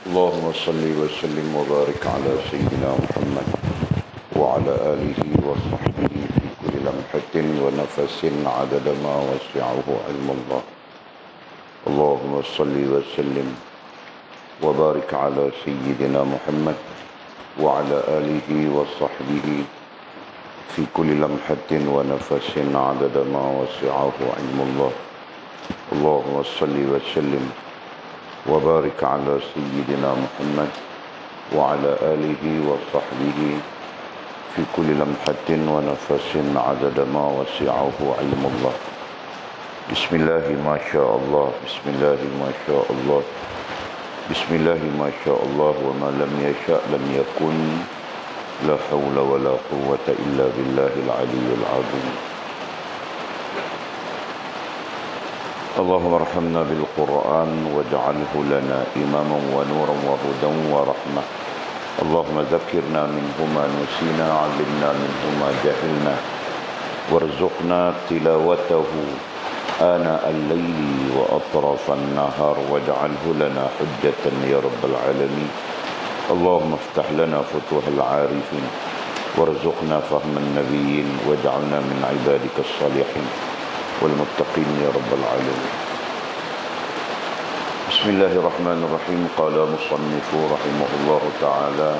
اللهم صل وسلم وبارك على سيدنا محمد وعلى آله وصحبه في كل لمحة ونفس عدد ما وسعه علم الله. اللهم صل وسلم وبارك على سيدنا محمد وعلى آله وصحبه في كل لمحة ونفس عدد ما وسعه علم الله. اللهم صل وسلم وبارك على سيدنا محمد وعلى آله وصحبه في كل لمحة ونفس عدد ما وسعه علم الله. بسم الله ما شاء الله، بسم الله ما شاء الله، بسم الله ما شاء الله، وما لم يشاء لم يكن، لا حول ولا قوة إلا بالله العلي العظيم. اللهم ارحمنا بالقرآن واجعله لنا إماما ونورا وهدى ورحمة. اللهم ذكرنا منه ما نسينا، علمنا منه ما جهلنا، وارزقنا تلاوته آناء الليل وأطراف النهار، واجعله لنا حجة يا رب العالمين. اللهم افتح لنا فتوح العارفين، وارزقنا فهم النبيين، واجعلنا من عبادك الصالحين والمتقين يا رب العالمين. بسم الله الرحمن الرحيم. قال مصنف رحمه الله تعالى: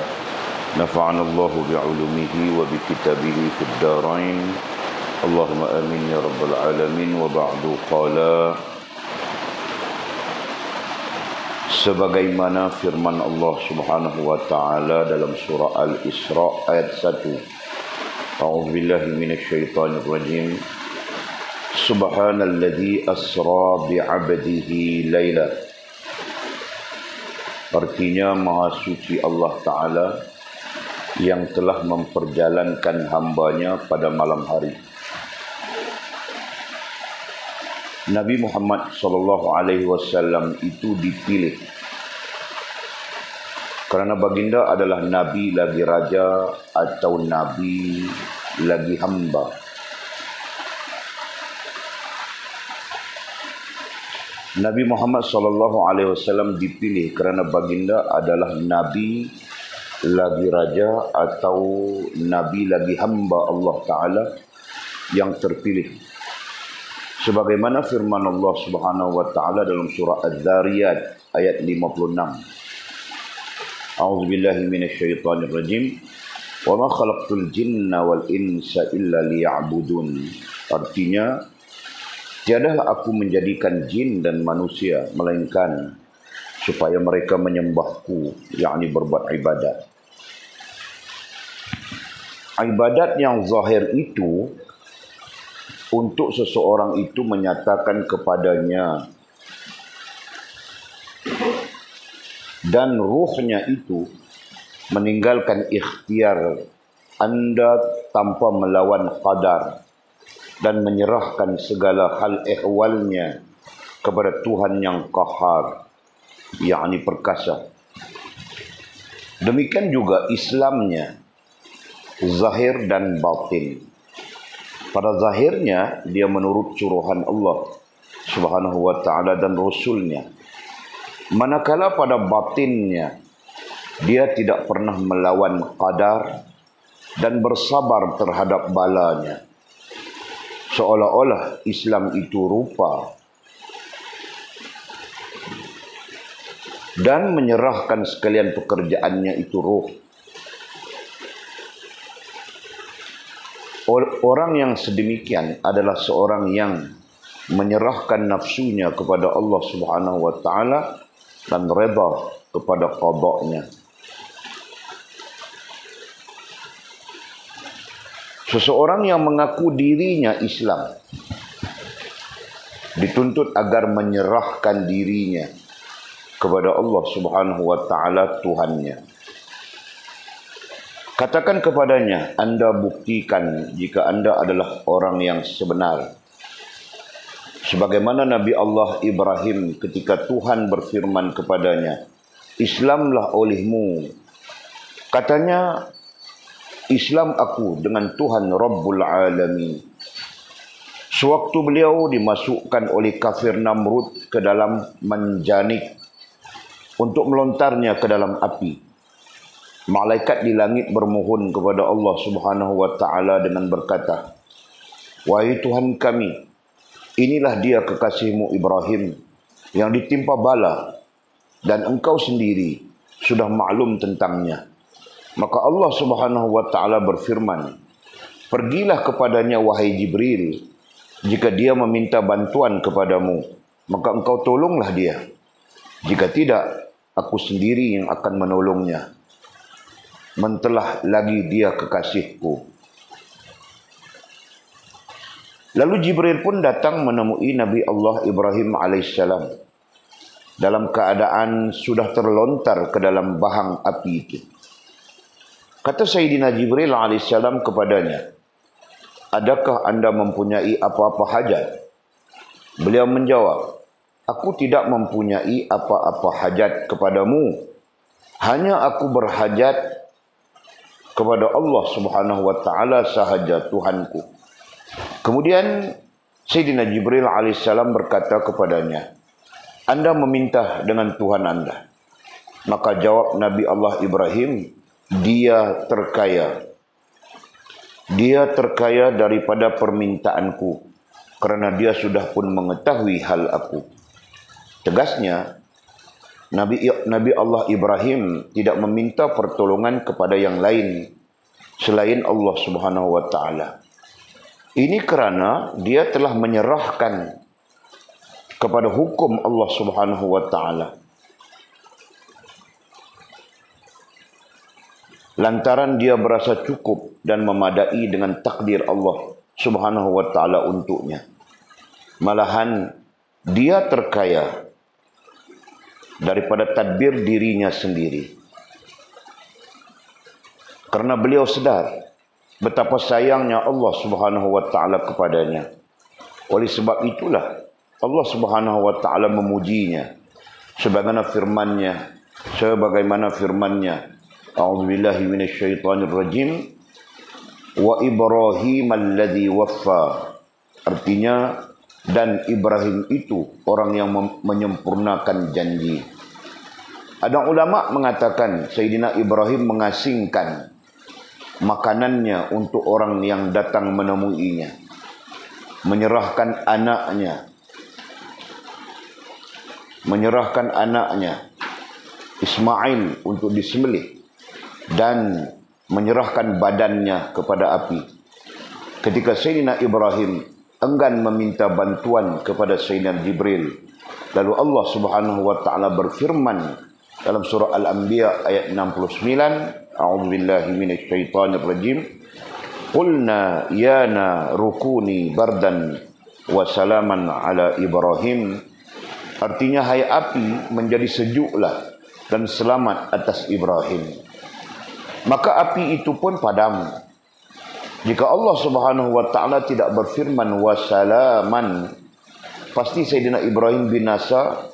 نفعنا الله بعلومه وبكتابه في الدارين، اللهم آمين يا رب العالمين. وبعد قال: sebagaimana firman Allah Subhanahu wa taala dalam surah Al-Isra ayat 1. A'udzubillahi minasyaitonir rajim. Subhanalladzi asra bi'abdihi laila. Artinya, Maha Suci Allah Ta'ala yang telah memperjalankan hambanya pada malam hari. Nabi Muhammad SAW itu dipilih kerana baginda adalah Nabi lagi raja atau Nabi lagi hamba. Nabi Muhammad SAW dipilih kerana baginda adalah Nabi lagi raja atau Nabi lagi hamba Allah Ta'ala yang terpilih. Sebagaimana firman Allah Subhanahu wa Ta'ala dalam surah Az-Zariyat ayat 56. A'udzubillahi minasyaitonir rajim. Wa ma khalaqtul jinna wal insa illa liya'budun. Artinya, tiadalah aku menjadikan jin dan manusia melainkan supaya mereka menyembahku, yakni berbuat ibadat. Ibadat yang zahir itu untuk seseorang itu menyatakan kepadanya, dan ruhnya itu meninggalkan ikhtiar anda tanpa melawan qadar dan menyerahkan segala hal ehwalnya kepada Tuhan yang qahar, yakni perkasa. Demikian juga Islamnya, zahir dan batin. Pada zahirnya dia menurut suruhan Allah Subhanahu wa Ta'ala dan Rasulnya. Manakala pada batinnya dia tidak pernah melawan qadar dan bersabar terhadap balanya. Seolah-olah Islam itu rupa dan menyerahkan sekalian pekerjaannya itu ruh. Orang yang sedemikian adalah seorang yang menyerahkan nafsunya kepada Allah Subhanahu wa Ta'ala dan redha kepada qada'nya. Seseorang yang mengaku dirinya Islam dituntut agar menyerahkan dirinya kepada Allah Subhanahu wa Ta'ala Tuhannya. Katakan kepadanya, anda buktikan jika anda adalah orang yang sebenar. Sebagaimana Nabi Allah Ibrahim ketika Tuhan berfirman kepadanya, Islamlah olehmu. Katanya, Islam aku dengan Tuhan Rabbul Alamin. Sewaktu beliau dimasukkan oleh kafir Namrud ke dalam menjanik untuk melontarnya ke dalam api. Malaikat di langit bermohon kepada Allah Subhanahu wa taala dengan berkata, "Wahai Tuhan kami, inilah dia kekasihmu Ibrahim yang ditimpa bala dan engkau sendiri sudah maklum tentangnya." Maka Allah Subhanahu wa taala berfirman, "Pergilah kepadanya wahai Jibril, jika dia meminta bantuan kepadamu, maka engkau tolonglah dia. Jika tidak, aku sendiri yang akan menolongnya. Mentelah lagi dia kekasihku." Lalu Jibril pun datang menemui Nabi Allah Ibrahim alaihissalam dalam keadaan sudah terlontar ke dalam bahang api itu. Kata Sayyidina Jibril alaihissalam kepadanya, "Adakah anda mempunyai apa-apa hajat?" Beliau menjawab, "Aku tidak mempunyai apa-apa hajat kepadamu. Hanya aku berhajat kepada Allah Subhanahu wa taala sahaja, Tuhanku." Kemudian Sayyidina Jibril alaihissalam berkata kepadanya, "Anda meminta dengan Tuhan anda." Maka jawab Nabi Allah Ibrahim, "Dia terkaya. Dia terkaya daripada permintaanku, kerana dia sudah pun mengetahui hal aku." Tegasnya, Nabi Allah Ibrahim tidak meminta pertolongan kepada yang lain selain Allah Subhanahu wa taala. Ini kerana dia telah menyerahkan kepada hukum Allah Subhanahu wa taala. Lantaran dia berasa cukup dan memadai dengan takdir Allah Subhanahu wa taala untuknya. Malahan dia terkaya daripada tadbir dirinya sendiri. Karena beliau sedar betapa sayangnya Allah Subhanahu wa taala kepadanya. Oleh sebab itulah Allah Subhanahu wa taala memujinya sebagaimana firman-Nya, A'udzubillahi minasyaitonir rajim, "Wa Ibrahim alladzi waffa." Artinya, dan Ibrahim itu orang yang menyempurnakan janji. Ada ulama mengatakan Sayyidina Ibrahim mengasingkan makanannya untuk orang yang datang menemuinya, menyerahkan anaknya Ismail untuk disembelih dan menyerahkan badannya kepada api. Ketika Sayyidina Ibrahim enggan meminta bantuan kepada Sayyidina Jibril, lalu Allah Subhanahu wa taala berfirman dalam surah Al-Anbiya ayat 69, A'udzubillahi minasyaitonir rajim, "Qulna ya naru kuni bardan wa salaman ala Ibrahim." Artinya, hai api, menjadi sejuklah dan selamat atas Ibrahim. Maka api itu pun padam. Jika Allah Subhanahu wa taala tidak berfirman wasalaman, pasti Sayyidina Ibrahim binasa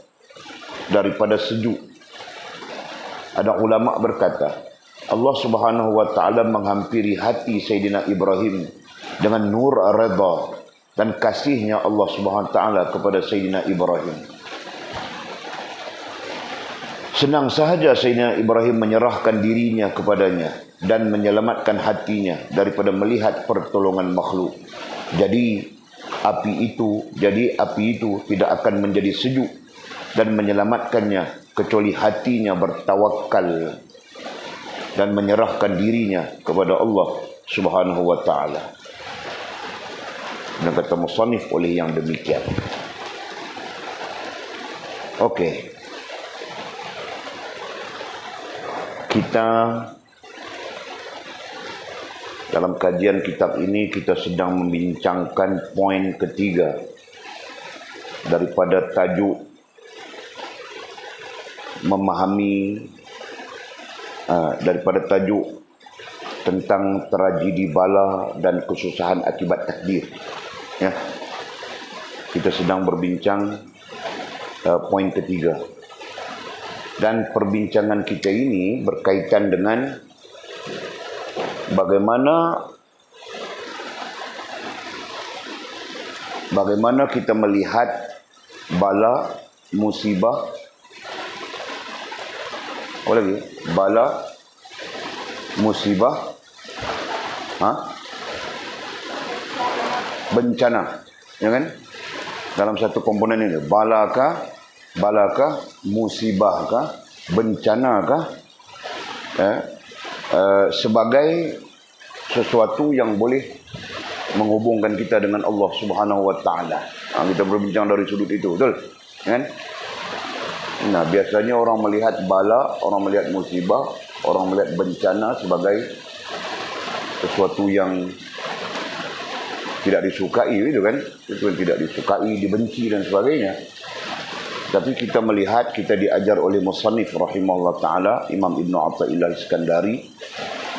daripada sejuk. Ada ulama berkata, Allah Subhanahu wa taala menghampiri hati Sayyidina Ibrahim dengan nur redha dan kasihnya Allah Subhanahu wa taala kepada Sayyidina Ibrahim. Senang sahaja Sayyidina Ibrahim menyerahkan dirinya kepadanya dan menyelamatkan hatinya daripada melihat pertolongan makhluk. Jadi api itu tidak akan menjadi sejuk dan menyelamatkannya kecuali hatinya bertawakal dan menyerahkan dirinya kepada Allah Subhanahu wa taala. Dan kata musannif oleh yang demikian. Okey. Kita dalam kajian kitab ini kita sedang membincangkan poin ketiga daripada tajuk daripada tajuk tentang tragedi bala dan kesusahan akibat takdir. Ya. Kita sedang berbincang poin ketiga. Dan perbincangan kita ini berkaitan dengan bagaimana kita melihat bala, musibah Apa lagi? Bala, musibah, bencana, ya kan? Dalam satu komponen ini, balakah, musibahkah, bencanakah, sebagai sesuatu yang boleh menghubungkan kita dengan Allah Subhanahu Wa Taala. Kita berbincang dari sudut itu, betul? Kan? Nah, biasanya orang melihat bala, orang melihat musibah, orang melihat bencana sebagai sesuatu yang tidak disukai, gitu kan? Itu yang tidak disukai, dibenci dan sebagainya. Tapi kita melihat, kita diajar oleh musannif rahimahullah ta'ala, Imam Ibn Athaillah Iskandari,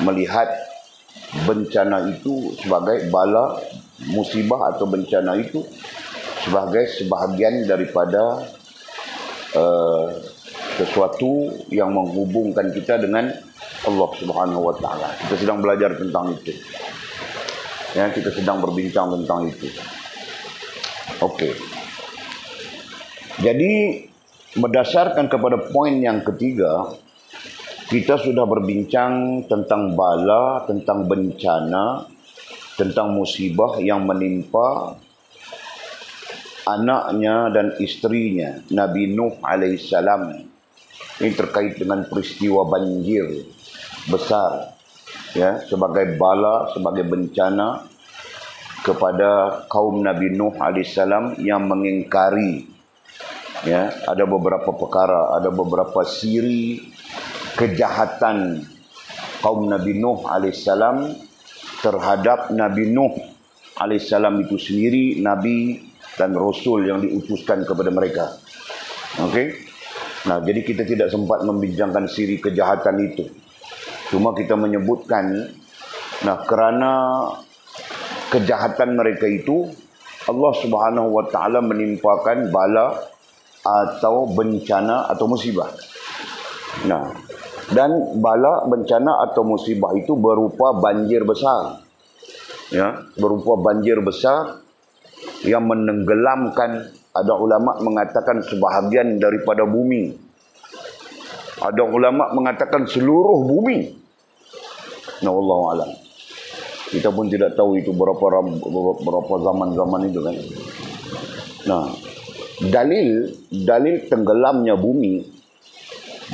melihat bencana itu sebagai bala, musibah atau bencana itu sebagai sebahagian daripada sesuatu yang menghubungkan kita dengan Allah Subhanahu Wa Taala. Kita sedang belajar tentang itu. Ya, kita sedang berbincang tentang itu. Okey. Jadi berdasarkan kepada poin yang ketiga, kita sudah berbincang tentang bala, tentang bencana, tentang musibah yang menimpa anaknya dan istrinya Nabi Nuh alaihissalam. Ini terkait dengan peristiwa banjir besar, ya, sebagai bala, sebagai bencana kepada kaum Nabi Nuh alaihissalam yang mengingkari, ya, ada beberapa perkara, ada beberapa siri kejahatan kaum Nabi Nuh alaihissalam terhadap Nabi Nuh alaihissalam itu sendiri, Nabi dan Rasul yang diutuskan kepada mereka. Okey. Nah, jadi kita tidak sempat membincangkan siri kejahatan itu. Cuma kita menyebutkan, nah, kerana kejahatan mereka itu, Allah Subhanahu Wa Taala menimpakan bala atau bencana atau musibah. Nah, dan bala, bencana atau musibah itu berupa banjir besar. Ya, berupa banjir besar yang menenggelamkan, ada ulama mengatakan sebahagian daripada bumi. Ada ulama mengatakan seluruh bumi. Nah, wallahu alam. Kita pun tidak tahu itu berapa zaman-zaman itu kan. Nah, dalil tenggelamnya bumi,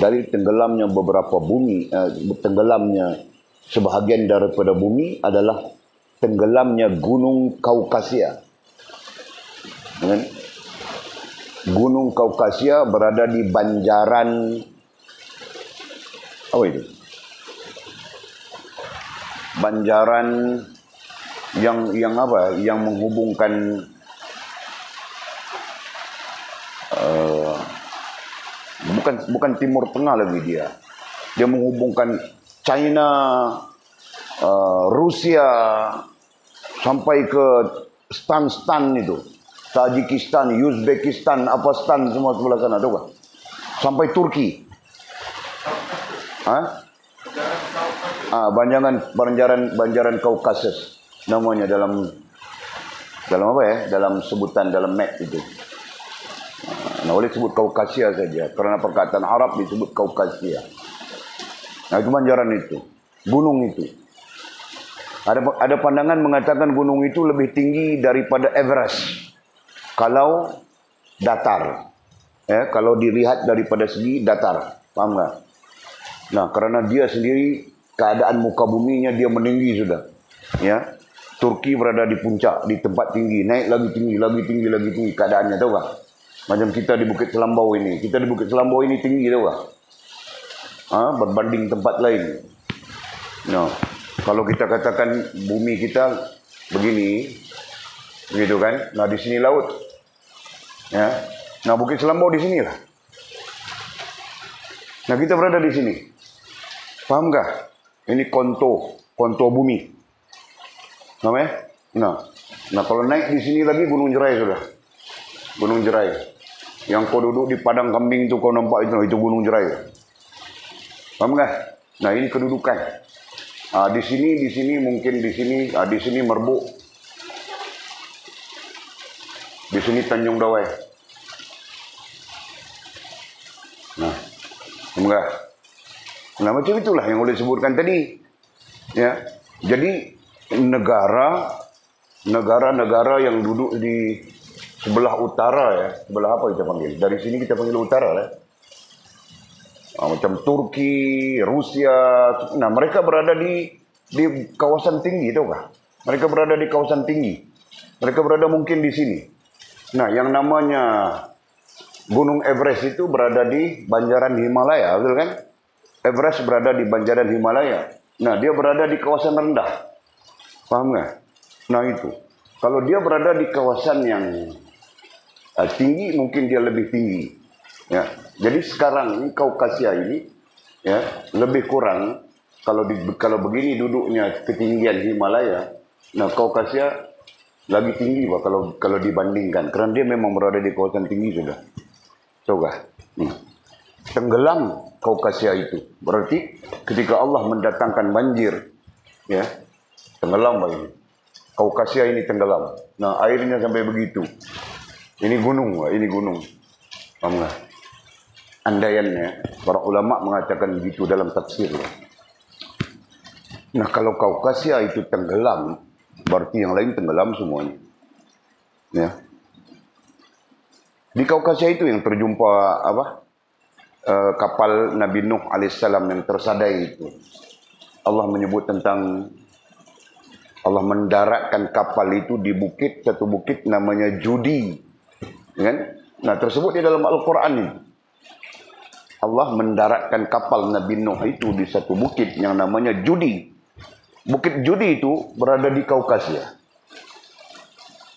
dalil tenggelamnya beberapa bumi, tenggelamnya sebahagian daripada bumi adalah tenggelamnya Gunung Kaukasia. Kan? Gunung Kaukasia berada di banjaran, apa itu? Banjaran yang apa? Yang menghubungkan bukan Timur Tengah lagi dia. Dia menghubungkan China, Rusia sampai ke stan itu. Tajikistan, Uzbekistan, apa stan semua sebelah sana, tahu tak? Sampai Turki. Banjaran Kaukasus namanya dalam apa ya? Dalam sebutan dalam map itu. Nah, boleh sebut Kaukasia saja kerana perkataan Arab disebut Kaukasia. Nah, itu banjaran itu, gunung itu. Ada pandangan mengatakan gunung itu lebih tinggi daripada Everest kalau datar, ya, kalau dilihat daripada segi datar, paham tak? Nah, kerana dia sendiri keadaan muka buminya dia meninggi sudah, ya. Turki berada di puncak, di tempat tinggi, naik lagi tinggi keadaannya, tahu tak? Macam kita di Bukit Selambau ini, tinggi, tahu tak? Berbanding tempat lain. Nah, kalau kita katakan bumi kita begini, begitu kan? Nah, di sini laut, ya. Nah, Bukit Selambau di sinilah. Nah, kita berada di sini. Fahamkah? Ini kontur bumi. Namanya? Nah, kalau naik di sini lagi Gunung Jerai sudah. Gunung Jerai. Yang kau duduk di padang kambing itu kau nampak itu Gunung Jerai. Fahamkah? Nah, ini kedudukan. Di sini mungkin di sini Merbuk. Di sini Tanjung Dawai. Nah, enggak. Nah, macam itulah yang boleh sebutkan tadi. Ya. Jadi negara-negara yang duduk di sebelah utara, ya, sebelah apa kita panggil? Dari sini kita panggil utara, ya. Macam Turki, Rusia. Nah, mereka berada di kawasan tinggi, tahu kah? Mereka berada di kawasan tinggi. Mereka berada mungkin di sini. Nah, yang namanya Gunung Everest itu berada di banjaran Himalaya, betul kan? Everest berada di banjaran Himalaya. Nah, dia berada di kawasan rendah. Paham nggak? Nah, itu. Kalau dia berada di kawasan yang tinggi, mungkin dia lebih tinggi. Ya. Jadi sekarang ini Kaukasia ini, ya, lebih kurang kalau begini duduknya ketinggian Himalaya. Nah, Kaukasia lagi tinggi, Pak, kalau dibandingkan. Karena dia memang berada di kawasan tinggi sudah. Coba. Tenggelam Kaukasia itu. Berarti ketika Allah mendatangkan banjir, ya, tenggelam, Pak, ini. Kaukasia ini tenggelam. Nah, airnya sampai begitu. Ini gunung, Pak, ini gunung. Paham nggak? Andaiannya, para ulama mengatakan begitu dalam tafsir. Nah, kalau Kaukasia itu tenggelam, berarti yang lain tenggelam semuanya. Ya. Di Kaukasia itu yang terjumpa kapal Nabi Nuh alaihissalam yang tersadai itu. Allah menyebut tentang Allah mendaratkan kapal itu di satu bukit namanya Judi. Kan? Nah, tersebut di dalam Al-Quran ini. Allah mendaratkan kapal Nabi Nuh itu di satu bukit yang namanya Judi. Bukit Judi itu berada di Kaukasia.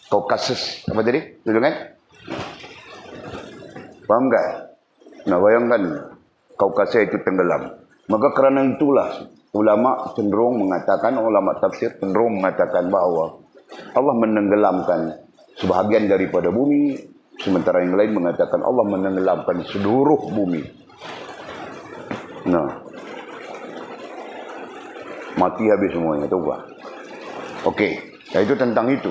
Kaukasus, apa tadi? Betul kan? Paham nggak? Nah, bayangkan Kaukasia itu tenggelam. Maka kerana itulah ulama tafsir cenderung mengatakan bahawa Allah menenggelamkan sebahagian daripada bumi, sementara yang lain mengatakan Allah menenggelamkan seluruh bumi. Nah, mati habis semuanya, tahu tak? Okey, itu tentang itu.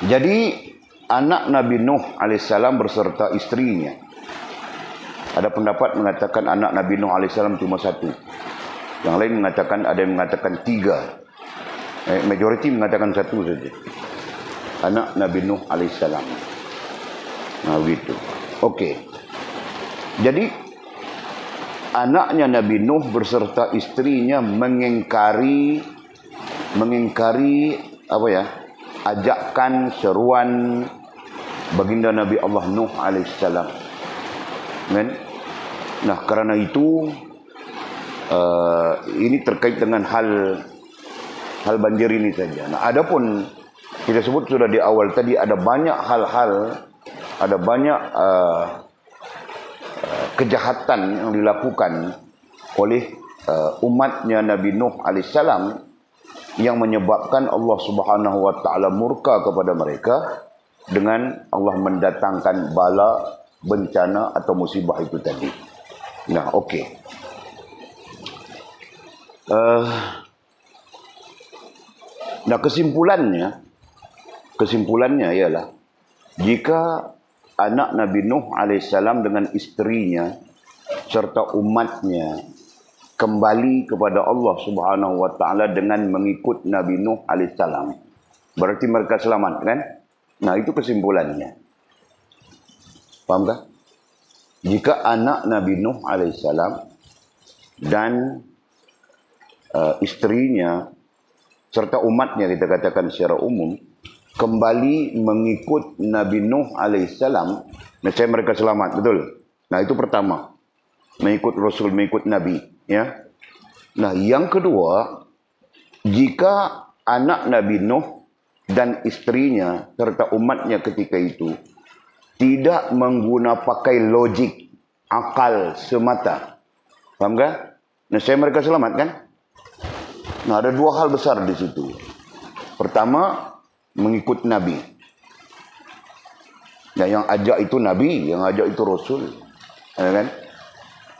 Jadi anak Nabi Nuh alaihissalam beserta istrinya. Ada pendapat mengatakan anak Nabi Nuh alaihissalam cuma satu. Yang lain mengatakan, ada yang mengatakan 3. Majoriti mengatakan 1 saja. Anak Nabi Nuh alaihissalam. Nah, begitu. Okey. Jadi anaknya Nabi Nuh beserta istrinya mengingkari ajakan seruan baginda Nabi Allah Nuh alaihissalam. Kan? Nah, kerana itu ini terkait dengan hal banjir ini saja. Nah, adapun kita sebut sudah di awal tadi ada banyak hal-hal, ada banyak kejahatan yang dilakukan oleh umatnya Nabi Nuh alaihissalam yang menyebabkan Allah Subhanahu wa taala murka kepada mereka dengan Allah mendatangkan bala, bencana atau musibah itu tadi. Nah, okey. Nah, kesimpulannya ialah jika anak Nabi Nuh alaihissalam dengan istrinya serta umatnya kembali kepada Allah Subhanahu wa taala dengan mengikut Nabi Nuh alaihissalam, berarti mereka selamat, kan? Nah, itu kesimpulannya. Faham tak? Jika anak Nabi Nuh alaihissalam dan istrinya serta umatnya, kita katakan secara umum, kembali mengikut Nabi Nuh alaihissalam, nescaya mereka selamat, betul? Nah, itu pertama, mengikut Rasul, mengikut Nabi, ya. Nah, yang kedua, jika anak Nabi Nuh dan istrinya serta umatnya ketika itu tidak pakai logik, akal semata, faham tak? Nescaya mereka selamat, kan? Nah, ada 2 hal besar di situ. Pertama, mengikut Nabi. Nah, yang ajak itu Nabi, yang ajak itu Rasul. Ya, kan?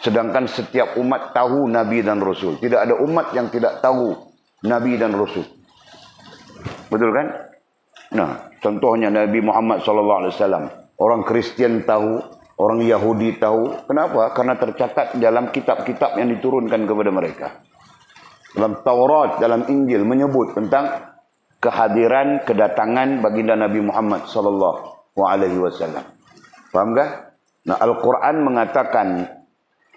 Sedangkan setiap umat tahu Nabi dan Rasul. Tidak ada umat yang tidak tahu Nabi dan Rasul. Betul kan? Nah, contohnya Nabi Muhammad SAW. Orang Kristian tahu, Orang Yahudi tahu. Kenapa? Karena tercatat dalam kitab-kitab yang diturunkan kepada mereka. Dalam Taurat, dalam Injil menyebut tentang kehadiran, kedatangan baginda Nabi Muhammad sallallahu alaihi wasallam. Faham tak? Nah, Al-Quran mengatakan,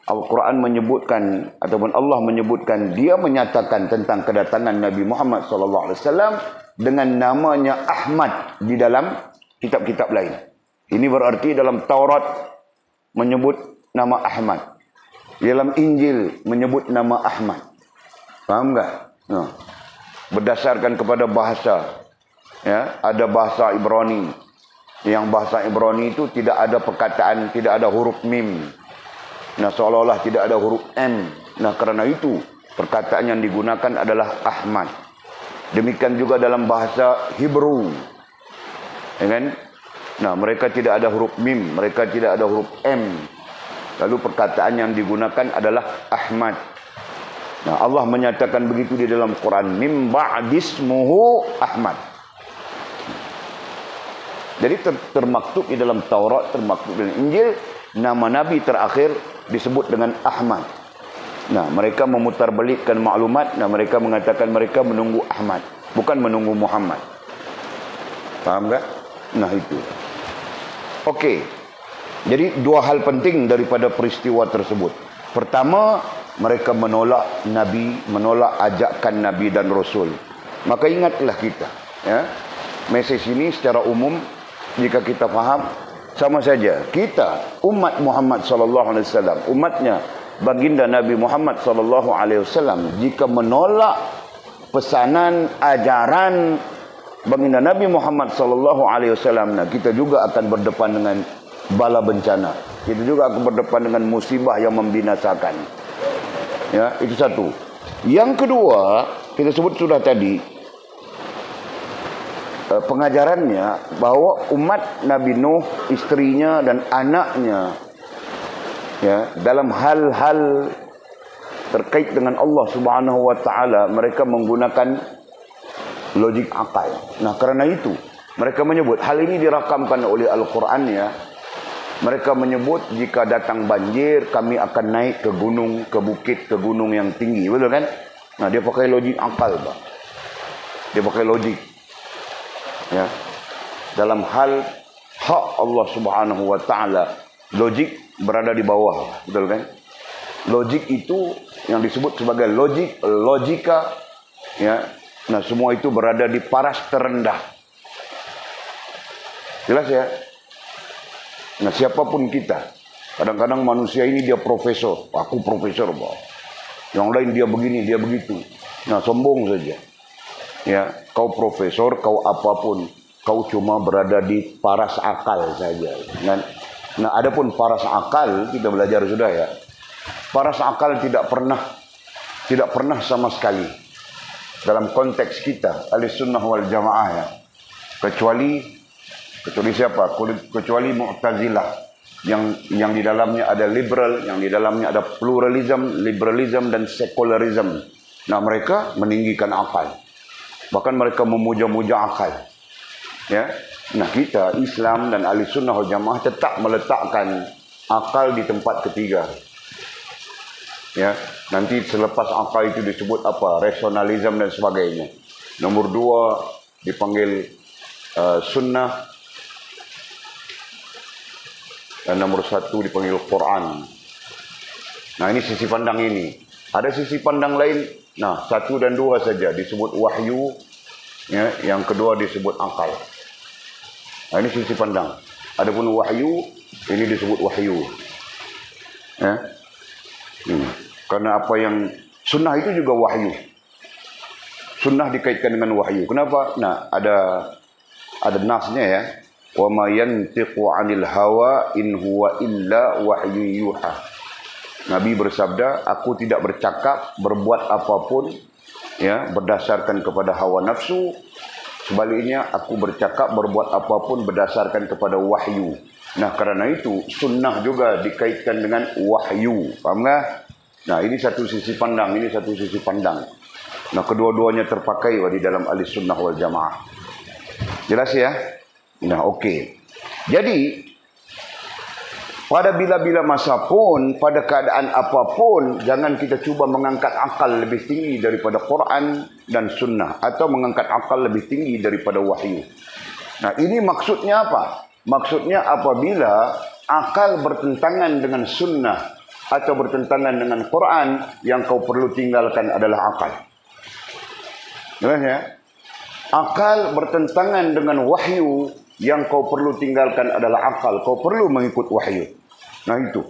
Al-Quran menyebutkan ataupun Allah menyebutkan, dia menyatakan tentang kedatangan Nabi Muhammad sallallahu alaihi wasallam dengan namanya Ahmad di dalam kitab-kitab lain. Ini berarti dalam Taurat menyebut nama Ahmad. Di dalam Injil menyebut nama Ahmad. Faham tak? Nah, berdasarkan kepada bahasa, ya, ada bahasa Ibrani. Yang bahasa Ibrani itu tidak ada perkataan, tidak ada huruf mim. Nah, seolah-olah tidak ada huruf M. Nah, kerana itu perkataan yang digunakan adalah Ahmad. Demikian juga dalam bahasa Hebrew. Ya kan? Nah, mereka tidak ada huruf mim, mereka tidak ada huruf M. Lalu perkataan yang digunakan adalah Ahmad. Nah, Allah menyatakan begitu di dalam Quran, mim ba'dismuhu Ahmad. Jadi termaktub di dalam Taurat, termaktub dalam Injil, nama Nabi terakhir disebut dengan Ahmad. Nah, mereka memutarbalikkan maklumat. Nah, mereka mengatakan mereka menunggu Ahmad, bukan menunggu Muhammad. Faham tak? Nah, itu. Okey. Jadi dua hal penting daripada peristiwa tersebut. Pertama, mereka menolak Nabi, menolak ajakan Nabi dan Rasul. Maka ingatlah kita, ya. Mesej ini secara umum, jika kita faham, sama saja. Kita, umat Muhammad sallallahu alaihi wasallam, umatnya baginda Nabi Muhammad sallallahu alaihi wasallam, jika menolak pesanan, ajaran baginda Nabi Muhammad sallallahu alaihi wasallam, nah, kita juga akan berdepan dengan bala bencana. Kita juga akan berdepan dengan musibah yang membinasakan. Ya, itu satu. Yang kedua, kita sebut sudah tadi, pengajarannya bahawa umat Nabi Nuh, istrinya dan anaknya, ya, dalam hal-hal terkait dengan Allah Subhanahu wa taala, mereka menggunakan logik akal. Nah, kerana itu mereka menyebut, hal ini dirakamkan oleh Al-Quran, ya. Mereka menyebut, jika datang banjir, kami akan naik ke gunung, ke bukit, ke gunung yang tinggi. Betul kan? Nah, dia pakai logik akal, Pak. Dia pakai logik. Ya. Dalam hal hak Allah Subhanahu wa taala, logik berada di bawah. Betul kan? Logik itu yang disebut sebagai logika, ya. Nah, semua itu berada di paras terendah. Jelas, ya? Nah, siapapun kita, kadang-kadang manusia ini dia profesor, aku profesor, Pak. Yang lain dia begini, dia begitu. Nah, sombong saja. Ya, kau profesor, kau apapun, kau cuma berada di paras akal saja. Nah, adapun paras akal, kita belajar sudah, ya. Paras akal tidak pernah sama sekali dalam konteks kita Ahlussunnah wal Jamaah, ya. Kecuali siapa? Kecuali Mu'tazilah yang di dalamnya ada liberal, yang di dalamnya ada pluralism, liberalism dan secularism. Nah, mereka meninggikan akal. Bahkan mereka memuja-muja akal. Ya. Nah, kita Islam dan Ahlussunnah wal Jamaah tetap meletakkan akal di tempat ketiga. Ya, nanti selepas akal itu disebut apa? Rasionalisme dan sebagainya. Nomor 2 dipanggil sunnah. Dan nomor 1 dipanggil Quran. Nah, ini sisi pandang ini. Ada sisi pandang lain. Nah, 1 dan 2 saja disebut wahyu. Ya, yang kedua disebut akal. Nah, ini sisi pandang. Adapun wahyu, ini disebut wahyu. Ya. Karena apa yang sunnah itu juga wahyu. Sunnah dikaitkan dengan wahyu. Kenapa? Nah, ada nasnya, ya. Wa ma yantiqu 'anil hawa in huwa illa wahyu yuha. Nabi bersabda, aku tidak bercakap, berbuat apapun, ya, berdasarkan kepada hawa nafsu. Sebaliknya, aku bercakap, berbuat apapun berdasarkan kepada wahyu. Nah, kerana itu sunnah juga dikaitkan dengan wahyu. Faham tak? Nah, ini satu sisi pandang, ini satu sisi pandang. Nah, kedua-duanya terpakai di dalam Ahlussunnah wal Jamaah. Jelas, ya? Nah, okey. Jadi Pada bila-bila masa pun, pada keadaan apapun, jangan kita cuba mengangkat akal lebih tinggi daripada Quran dan Sunnah. Atau mengangkat akal lebih tinggi daripada wahyu. Nah, ini maksudnya apa? Maksudnya apabila akal bertentangan dengan Sunnah atau bertentangan dengan Quran, yang kau perlu tinggalkan adalah akal. Jelas ya? Akal bertentangan dengan wahyu, yang kau perlu tinggalkan adalah akal. Kau perlu mengikut wahyu. Nah itu.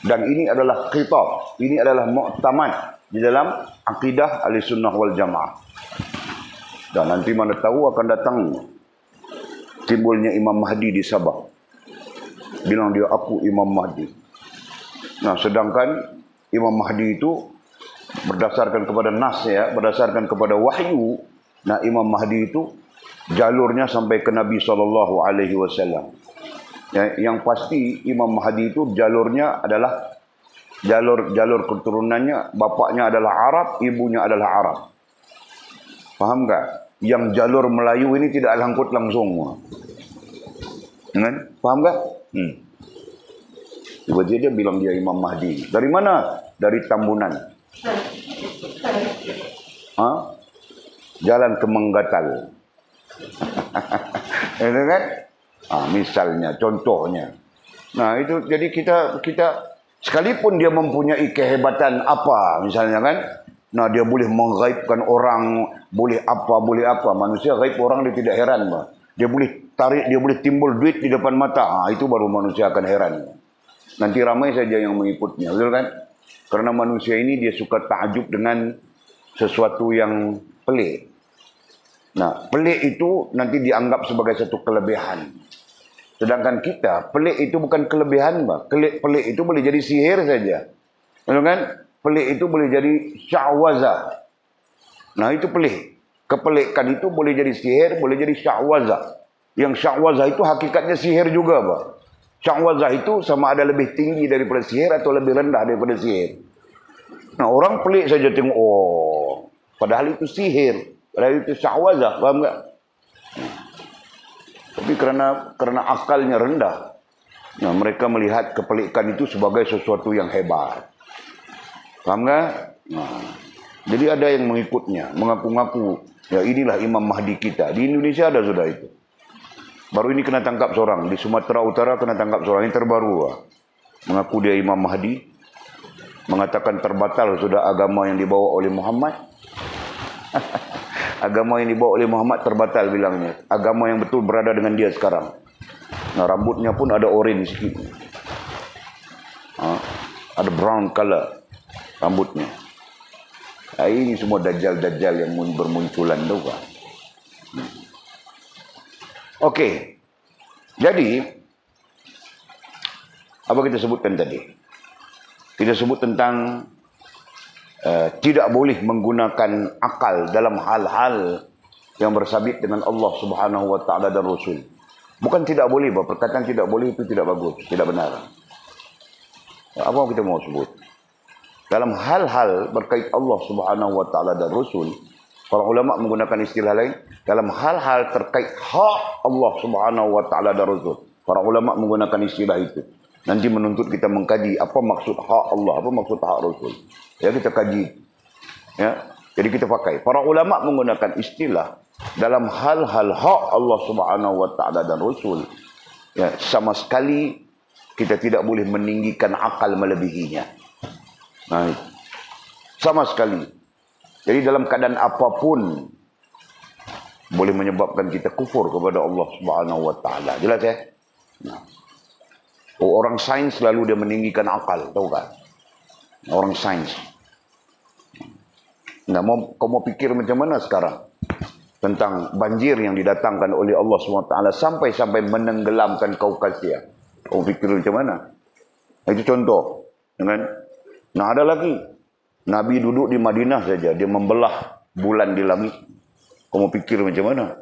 Dan ini adalah khitab. Ini adalah mu'tamad di dalam akidah Ahlussunnah wal Jamaah. Dan nanti mana tahu akan datang timbulnya Imam Mahdi di Sabah. Bilang dia, aku Imam Mahdi. Nah, sedangkan Imam Mahdi itu berdasarkan kepada nas ya, berdasarkan kepada wahyu. Nah, Imam Mahdi itu jalurnya sampai ke Nabi SAW. Ya, yang pasti Imam Mahdi itu jalurnya adalah jalur keturunannya, bapaknya adalah Arab, ibunya adalah Arab. Faham tak? Yang jalur Melayu ini tidak langkut langsung. Faham tak? Tiba-tiba dia bilang dia Imam Mahdi. Dari mana? Dari Tambunan. Jalan ke Menggatal. Itu kan? Misalnya, contohnya. Nah, itu jadi kita sekalipun dia mempunyai kehebatan apa, misalnya kan? Nah, dia boleh menggaibkan orang, boleh apa. Manusia gaib orang dia tidak heran, bah. Dia boleh tarik, dia boleh timbul duit di depan mata. Itu baru manusia akan heran. Nanti ramai saja yang mengikutnya, betul kan? Karena manusia ini dia suka takjub dengan sesuatu yang pelik. Nah, pelik itu nanti dianggap sebagai satu kelebihan. Sedangkan kita, pelik itu bukan kelebihan, bah. Pelik itu boleh jadi sihir saja. Betul kan? Pelik itu boleh jadi sya'wazah. Nah, itu pelik. Kepelikan itu boleh jadi sihir, boleh jadi sya'wazah. Yang sya'wazah itu hakikatnya sihir juga, bah. Sya'wazah itu sama ada lebih tinggi daripada sihir atau lebih rendah daripada sihir. Nah, orang pelik saja tengok, oh, padahal itu sihir. Padahal itu sya'wazah, paham tak? Tapi kerana akalnya rendah, nah, mereka melihat kepelikan itu sebagai sesuatu yang hebat. Paham tak? Nah, jadi ada yang mengikutnya, mengaku-ngaku, ya inilah Imam Mahdi kita. Di Indonesia ada sudah itu. Baru ini kena tangkap seorang. Di Sumatera Utara kena tangkap seorang. Ini terbaru. Mengaku dia Imam Mahdi. Mengatakan terbatal sudah agama yang dibawa oleh Muhammad. Agama yang dibawa oleh Muhammad terbatal bilangnya. Agama yang betul berada dengan dia sekarang. Nah, rambutnya pun ada orange sikit. Ada brown color rambutnya. Nah, ini semua dajjal-dajjal yang bermunculan tu kan. Okey. Jadi apa kita sebutkan tadi? Kita sebut tentang tidak boleh menggunakan akal dalam hal-hal yang bersabit dengan Allah Subhanahu wa taala dan Rasul. Bukan tidak boleh, perkataan tidak boleh itu tidak bagus, tidak benar. Apa kita mau sebut? Dalam hal-hal berkait Allah Subhanahu wa taala dan Rasul, para ulama menggunakan istilah lain. Dalam hal-hal terkait hak Allah Subhanahu wa taala dan Rasul, para ulama menggunakan istilah itu. Nanti menuntut kita mengkaji apa maksud hak Allah, apa maksud hak Rasul. Ya, kita kaji. Ya, jadi kita pakai. Para ulama menggunakan istilah dalam hal-hal hak Allah Subhanahu wa taala dan Rasul. Ya, sama sekali kita tidak boleh meninggikan akal melebihinya. Nah, sama sekali. Jadi dalam keadaan apapun boleh menyebabkan kita kufur kepada Allah Subhanahu wa taala. Jelas ya? Nah. Orang sains selalu dia meninggikan akal, tahu kan? Orang sains. Nah, kau mau pikir macam mana sekarang tentang banjir yang didatangkan oleh Allah SWT sampai menenggelamkan Kaukasia? Kau pikir macam mana? Itu contoh, kan? Nah, ada lagi. Nabi duduk di Madinah saja, dia membelah bulan di langit. Kau mau pikir macam mana?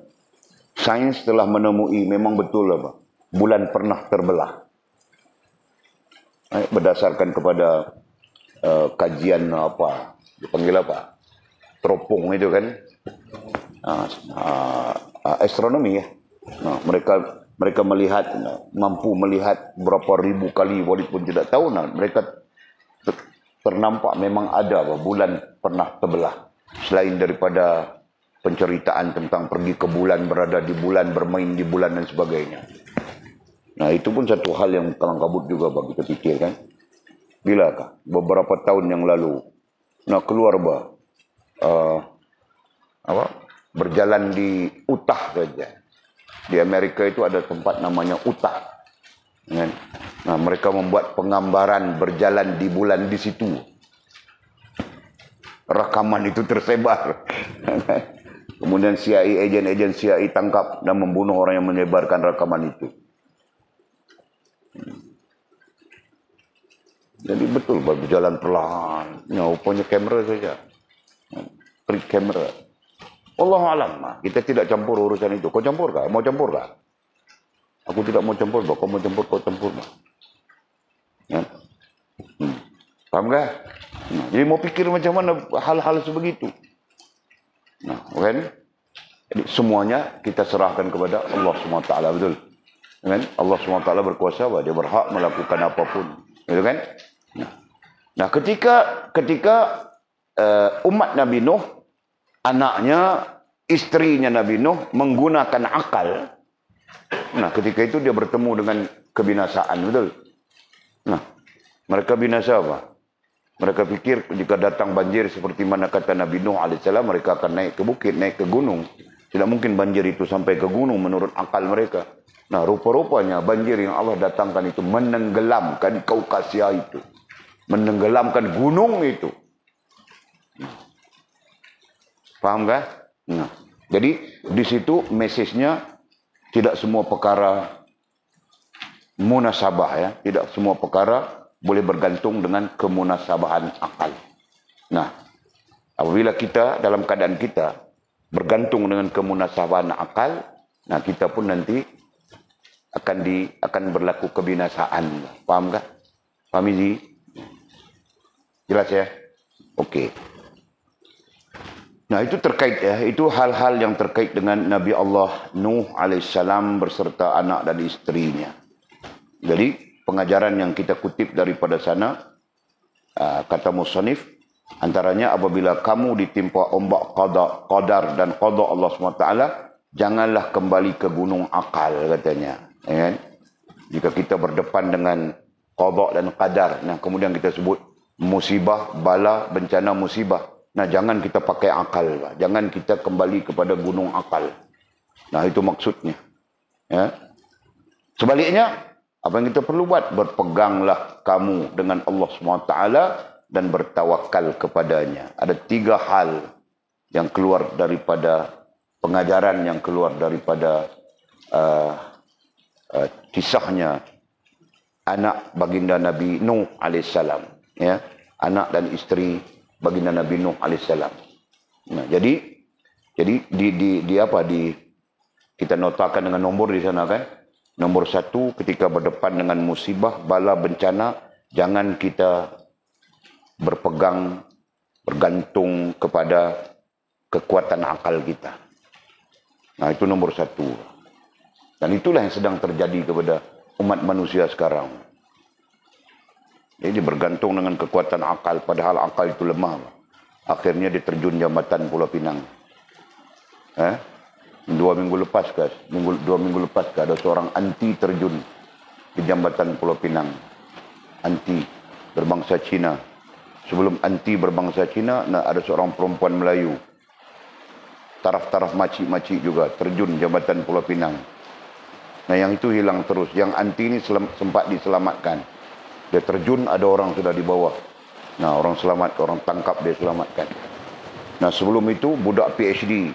Sains telah menemui, memang betul apa? Bulan pernah terbelah. Berdasarkan kepada kajian apa, dipanggil apa? Teropong itu kan. Astronomi ya. Nah, mereka mereka melihat, mampu melihat berapa ribu kali walaupun tidak tahu, mereka ternampak memang ada bulan pernah terbelah. Selain daripada penceritaan tentang pergi ke bulan, berada di bulan, bermain di bulan dan sebagainya. Nah, itu pun satu hal yang kalang kabut juga bagi kita fikirkan. Bilakah beberapa tahun yang lalu keluar berjalan di Utah saja. Di Amerika itu ada tempat namanya Utah. Nah, mereka membuat penggambaran berjalan di bulan di situ. Rekaman itu tersebar. Kemudian CIA, agen CIA tangkap dan membunuh orang yang menyebarkan rekaman itu. Jadi betul berjalan pelan. Rupanya kamera saja. Trick kamera. Wallahualam. Kita tidak campur urusan itu. Kau campur kah? Mau campur kah? Aku tidak mau campur. Kau mau campur, kau campur. Ya? Faham kah? Jadi mau pikir macam mana hal-hal sebegitu. Kan? Jadi semuanya kita serahkan kepada Allah SWT. Betul? Kan? Allah SWT berkuasa. Dia berhak melakukan apapun. Betul kan? Nah, ketika umat Nabi Nuh, anaknya, istrinya Nabi Nuh menggunakan akal. Nah, ketika itu dia bertemu dengan kebinasaan, betul? Nah, mereka binasa apa? Mereka pikir jika datang banjir seperti mana kata Nabi Nuh alaihissalam, mereka akan naik ke bukit, naik ke gunung. Tidak mungkin banjir itu sampai ke gunung menurut akal mereka. Nah, rupa-rupanya banjir yang Allah datangkan itu menenggelamkan Kaukasia itu. Menenggelamkan gunung itu. Faham kah? Nah, jadi di situ mesejnya tidak semua perkara munasabah ya, tidak semua perkara boleh bergantung dengan kemunasabahan akal. Nah, apabila kita dalam keadaan kita bergantung dengan kemunasabahan akal, nah kita pun nanti akan berlaku kebinasaan. Faham kah? Faham ini? Jelas ya? Okey. Nah, itu terkait ya, itu hal-hal yang terkait dengan Nabi Allah Nuh alaihissalam berserta anak dan isterinya. Jadi, pengajaran yang kita kutip daripada sana, kata musannif, antaranya apabila kamu ditimpa ombak qadar dan qada Allah SWT, janganlah kembali ke gunung akal, katanya. Ya? Jika kita berdepan dengan qada dan qadar, nah kemudian kita sebut musibah, bala, bencana, musibah. Nah, jangan kita pakai akal. Jangan kita kembali kepada gunung akal. Nah, itu maksudnya. Ya. Sebaliknya, apa yang kita perlu buat? Berpeganglah kamu dengan Allah SWT dan bertawakal kepadanya. Ada 3 hal yang keluar daripada pengajaran, yang keluar daripada kisahnya anak baginda Nabi Nuh alaihissalam. Ya. Anak dan isteri baginda Nabi Nuh alaihissalam. Nah, jadi kita notakan dengan nombor di sana kan. Nombor 1, ketika berdepan dengan musibah, bala, bencana, jangan kita bergantung kepada kekuatan akal kita. Nah, itu nombor 1. Dan itulah yang sedang terjadi kepada umat manusia sekarang. Jadi bergantung dengan kekuatan akal, padahal akal itu lemah. Akhirnya diterjun jambatan Pulau Pinang. 2 minggu lepas ke 2 minggu lepas ke ada seorang anti terjun di jambatan Pulau Pinang. Anti berbangsa Cina. Sebelum anti berbangsa Cina, ada seorang perempuan Melayu. Taraf-taraf makcik-makcik juga terjun jambatan Pulau Pinang. Nah, yang itu hilang terus. Yang anti ini sempat diselamatkan. Dia terjun, ada orang sudah di bawah. Nah, orang selamat, orang tangkap, dia selamatkan. Nah, sebelum itu budak PhD.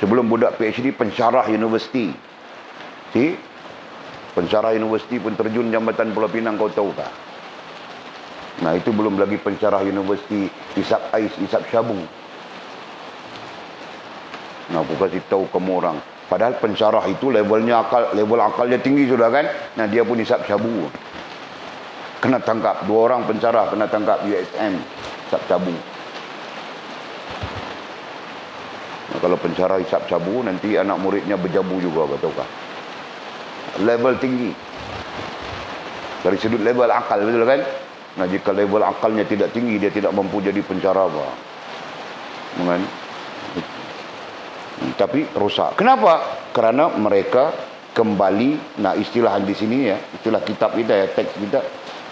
Sebelum budak PhD, pensyarah universiti. Pensyarah universiti pun terjun jambatan Pulau Pinang, kau tahu tak? Nah, itu belum lagi pensyarah universiti hisap ais, hisap syabu. Nah, aku kasih tahu kamu orang. Padahal pensyarah itu level akalnya tinggi sudah kan? Nah, dia pun hisap syabu. Kena tangkap, 2 orang pensyarah kena tangkap USM, hisap sabu. Nah, kalau pensyarah hisap sabu, nanti anak muridnya berjabu juga, betul kah? level tinggi. Dari sudut level akal, betul kan? Nah, jika level akalnya tidak tinggi, dia tidak mampu jadi pencerama. Kan? Tapi rosak. Kenapa? Karena mereka kembali, nah istilah di sini ya, istilah kitab kita ya, teks kita,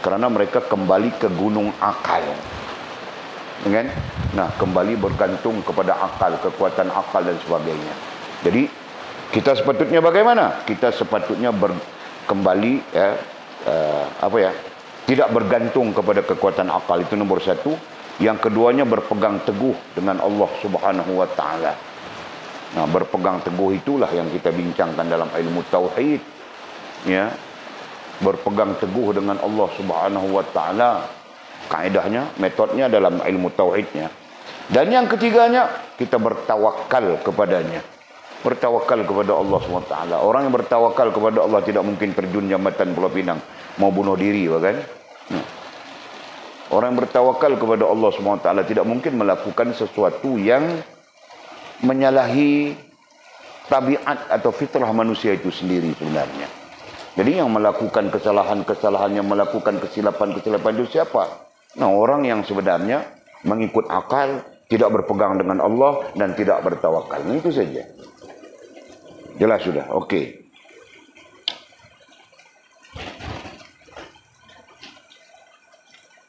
karena mereka kembali ke gunung akal. Kan? Nah, kembali bergantung kepada akal, kekuatan akal dan sebagainya. Jadi, kita sepatutnya bagaimana? Kita sepatutnya kembali ya, tidak bergantung kepada kekuatan akal, itu nomor satu. Yang keduanya berpegang teguh dengan Allah Subhanahu wa taala. Nah, berpegang teguh itulah yang kita bincangkan dalam ilmu tauhid. Ya. Berpegang teguh dengan Allah Subhanahu wa taala. Kaedahnya, metodnya dalam ilmu tauhidnya. Dan yang ketiganya, kita bertawakal kepadanya. Bertawakal kepada Allah SWT. Orang yang bertawakal kepada Allah tidak mungkin terjun jambatan Pulau Pinang mau bunuh diri, kan? Orang yang bertawakal kepada Allah SWT tidak mungkin melakukan sesuatu yang menyalahi tabiat atau fitrah manusia itu sendiri sebenarnya. Jadi yang melakukan kesalahan-kesalahan, yang melakukan kesilapan-kesilapan itu siapa? Nah, orang yang sebenarnya mengikut akal, tidak berpegang dengan Allah dan tidak bertawakal. Nah, itu saja. Jelas sudah, oke.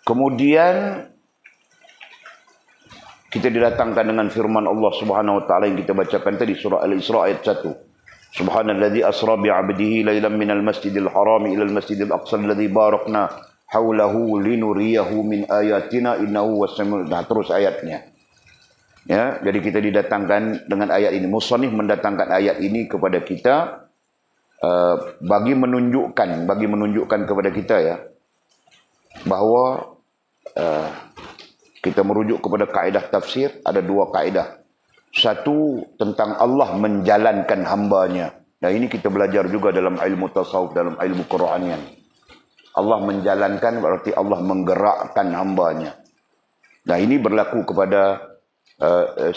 Kemudian kita didatangkan dengan firman Allah Subhanahu wa taala yang kita bacakan tadi, surah Al-Isra ayat 1. Subhanalladzi asra bi 'abdihi lailan minal masjidil harami ilal masjidil aqsa alladzi barakna haulahu linuriyahu min ayatina innahu was-sami'ul. Nah, terus ayatnya. Ya, jadi kita didatangkan dengan ayat ini. Musannif mendatangkan ayat ini kepada kita bagi menunjukkan kepada kita ya bahwa kita merujuk kepada kaedah tafsir. Ada dua kaedah. Satu tentang Allah menjalankan hambanya. Nah, ini kita belajar juga dalam ilmu tasawuf, dalam ilmu kerohanian. Allah menjalankan berarti Allah menggerakkan hambanya. Nah, ini berlaku kepada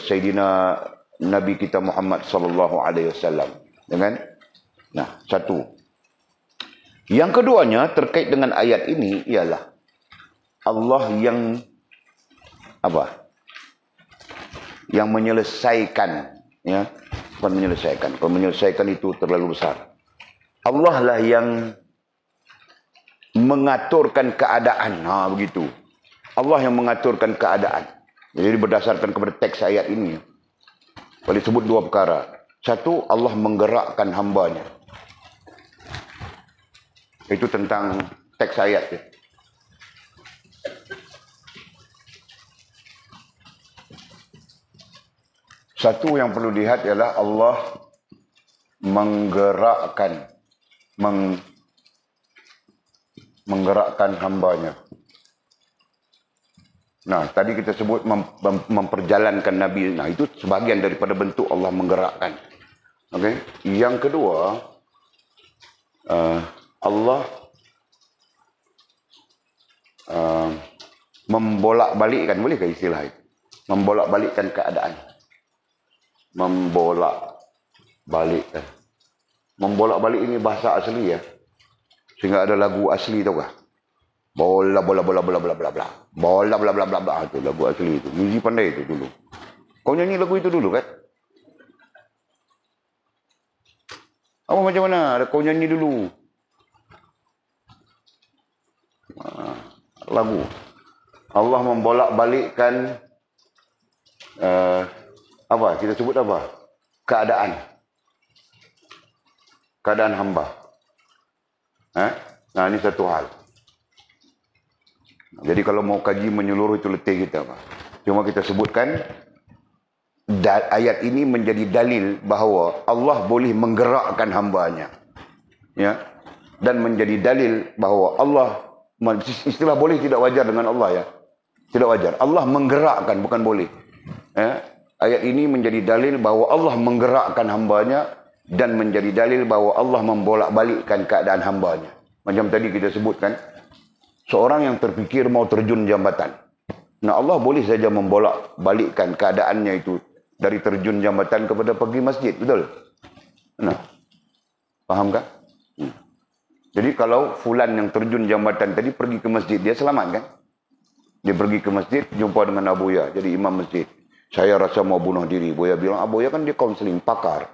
Sayyidina Nabi kita Muhammad sallallahu alaihi wasallam. Dengan nah, satu. Yang keduanya terkait dengan ayat ini ialah Allah yang apa? Yang menyelesaikan, ya. Bukan menyelesaikan. Kalau menyelesaikan itu terlalu besar. Allah lah yang mengaturkan keadaan. Nah, begitu. Allah yang mengaturkan keadaan. Jadi berdasarkan kepada teks ayat ini, boleh sebut dua perkara. Satu, Allah menggerakkan hambanya. Itu tentang teks ayat. Ya. Satu yang perlu dilihat ialah Allah menggerakkan hambanya. Nah, tadi kita sebut memperjalankan Nabi. Nah, itu sebahagian daripada bentuk Allah menggerakkan. Okey. Yang kedua, Allah membolak-balikkan, bolehkah istilah itu? Membolak-balikkan keadaan. Membolak-balikkan. Membolak-balik ini bahasa asli ya. Sehingga ada lagu asli, tahu kah? Bola bola bola bola bola bola bola. Bola bola bola bola bola itu lagu asli itu. Muzi pandai itu dulu. Kau nyanyi lagu itu dulu kan? Apa macam mana? Kau nyanyi dulu. Lagu. Allah membolak-balikkan apa? Kita sebut apa? Keadaan. Keadaan hamba. Nah, ini satu hal. Jadi kalau mau kaji menyeluruh itu letih kita, Pak. Cuma kita sebutkan ayat ini menjadi dalil bahawa Allah boleh menggerakkan hambanya. Ya. Dan menjadi dalil bahawa Allah, istilah boleh tidak wajar dengan Allah ya. Tidak wajar. Allah menggerakkan, bukan boleh. Ya. Ayat ini menjadi dalil bahawa Allah menggerakkan hambanya dan menjadi dalil bahawa Allah membolak-balikkan keadaan hambanya. Macam tadi kita sebutkan, seorang yang terfikir mau terjun jambatan. Nah, Allah boleh saja membolak-balikkan keadaannya itu dari terjun jambatan kepada pergi masjid, betul? Nah, fahamkah? Jadi kalau fulan yang terjun jambatan tadi pergi ke masjid, dia selamat kan? Dia pergi ke masjid, jumpa dengan Abuya, jadi imam masjid. Saya rasa mau bunuh diri. Buya bilang, Abuya kan dia kaunseling, pakar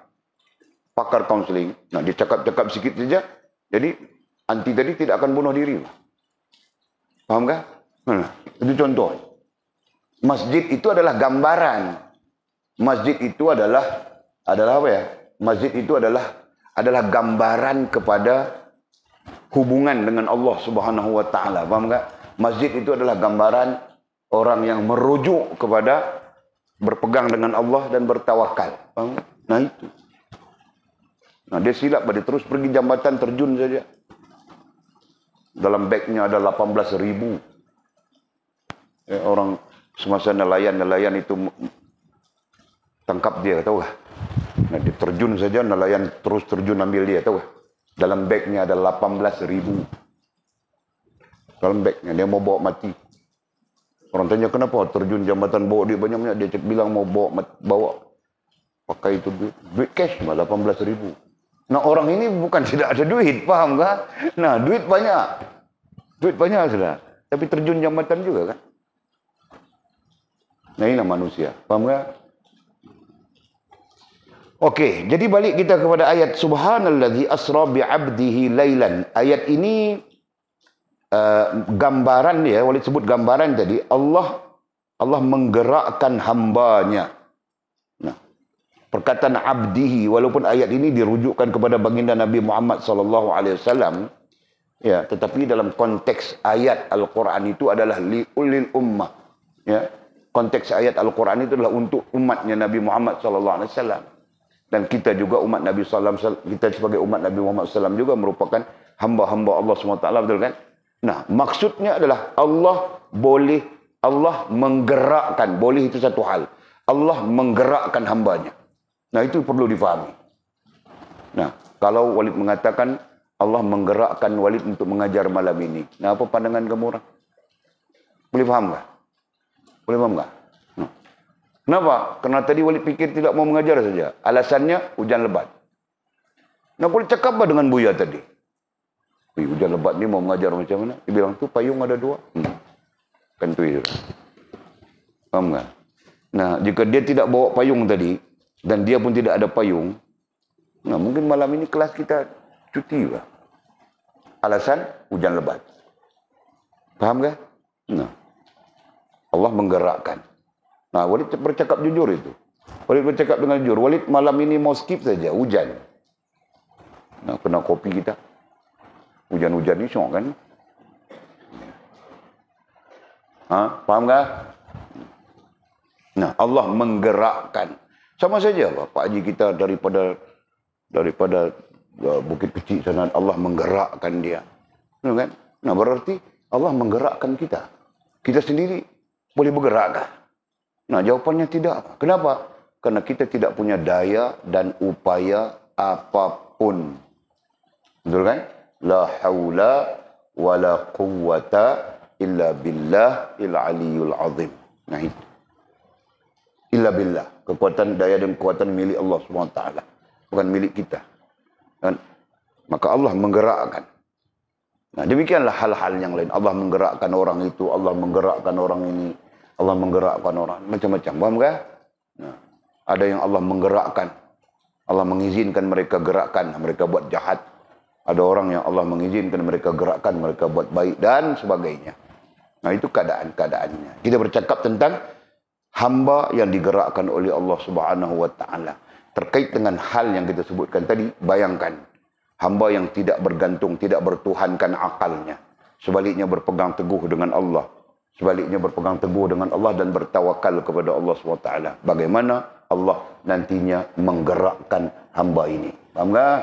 kaunseling. Nah, dia cakap-cakap sikit saja, jadi anti tadi tidak akan bunuh diri. Faham kan? Nah, itu contoh. Masjid itu adalah gambaran. Masjid itu adalah apa ya? Masjid itu adalah gambaran kepada hubungan dengan Allah Subhanahu wa taala. Paham tak? Masjid itu adalah gambaran orang yang merujuk kepada berpegang dengan Allah dan bertawakal. Paham tak? Nah itu. Nah dia silap, dia terus pergi jambatan, terjun saja. Dalam bagnya ada 18.000. Orang semasa nelayan itu tangkap dia, tahu tak? Nah dia terjun saja, nelayan terus terjun ambil dia, tahu tak? Dalam bagnya ada 18.000. Dalam bagnya, dia mau bawa mati. Orang tanya kenapa terjun jambatan bawa duit banyak-banyak. Dia bilang mau bawa pakai itu duit cash mah 18.000. Nah orang ini bukan tidak ada duit, paham kan? Nah duit banyak sudah. Tapi terjun jambatan juga kan? Nah inilah manusia, paham kan? Okey, jadi balik kita kepada ayat Subhanallazi asra bi'abdihi lailan. Ayat ini gambaran dia, Walid sebut gambaran tadi, Allah menggerakkan hambanya. Nah, perkataan abdihi, walaupun ayat ini dirujukkan kepada baginda Nabi Muhammad sallallahu alaihi wasallam, ya, tetapi dalam konteks ayat Al-Quran itu adalah liulil ummah. Ya, konteks ayat Al-Quran itu adalah untuk umatnya Nabi Muhammad sallallahu alaihi wasallam. Dan kita juga umat Nabi sallallahu alaihi wasallam, kita sebagai umat Nabi Muhammad sallallahu juga merupakan hamba-hamba Allah SWT, betul kan? Nah, maksudnya adalah Allah menggerakkan, boleh itu satu hal. Allah menggerakkan hambanya. Nah, itu perlu difahami. Nah, kalau Walid mengatakan Allah menggerakkan Walid untuk mengajar malam ini. Nah, apa pandangan kamu orang? Boleh faham tak? Boleh faham tak? Kenapa? Karena tadi Walid fikir tidak mau mengajar saja. Alasannya hujan lebat. Nah, boleh cakap apa dengan Buya tadi? Hujan lebat ni mau mengajar macam mana? Dia bilang tu payung ada 2. Kan tu itu. Faham tak? Nah, jika dia tidak bawa payung tadi dan dia pun tidak ada payung, nah mungkin malam ini kelas kita cuti lah. Alasan hujan lebat. Faham tak? Nah, Allah menggerakkan. Nah, Walid bercakap jujur itu. Walid bercakap dengan jujur. Walid malam ini mau skip saja, hujan. Nah, kena kopi kita. Hujan-hujan ni syok kan? Faham tak? Nah, Allah menggerakkan. Sama saja Pak Haji kita daripada bukit kecil sana, Allah menggerakkan dia. Kan? Nah, berarti Allah menggerakkan kita. Kita sendiri boleh bergerak kah? Nah, jawapannya tidak. Kenapa? Karena kita tidak punya daya dan upaya apapun. Betul kan? La haula wa la quwwata illa billah il-aliyul azim. Nah itu. Illa billah. Kekuatan daya dan kekuatan milik Allah SWT. Bukan milik kita. Dan, maka Allah menggerakkan. Nah, demikianlah hal-hal yang lain. Allah menggerakkan orang itu. Allah menggerakkan orang ini. Allah menggerakkan orang. Macam-macam. Faham kan? Nah, ada yang Allah menggerakkan. Allah mengizinkan mereka gerakkan. Mereka buat jahat. Ada orang yang Allah mengizinkan mereka gerakkan. Mereka buat baik dan sebagainya. Nah, itu keadaan-keadaannya. Kita bercakap tentang hamba yang digerakkan oleh Allah Subhanahu wa taala. Terkait dengan hal yang kita sebutkan tadi, bayangkan hamba yang tidak bergantung, tidak bertuhankan akalnya. Sebaliknya berpegang teguh dengan Allah. Sebaliknya berpegang teguh dengan Allah dan bertawakal kepada Allah SWT. Bagaimana Allah nantinya menggerakkan hamba ini. Faham tak?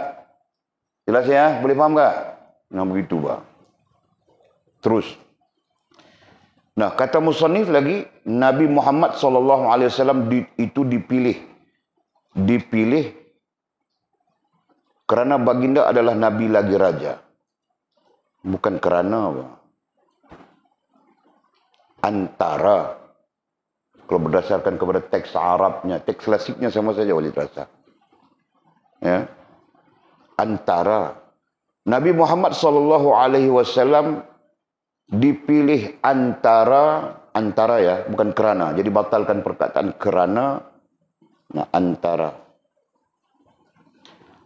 Jelas ya? Boleh faham tak? Nah begitu bang. Terus. Nah kata musannif lagi, Nabi Muhammad SAW itu dipilih kerana baginda adalah Nabi lagi Raja. Bukan kerana apa? Antara. Kalau berdasarkan kepada teks Arabnya, teks klasiknya sama saja Walid rasa. Ya. Antara Nabi Muhammad SAW dipilih antara ya, bukan kerana. Jadi batalkan perkataan kerana. Nah,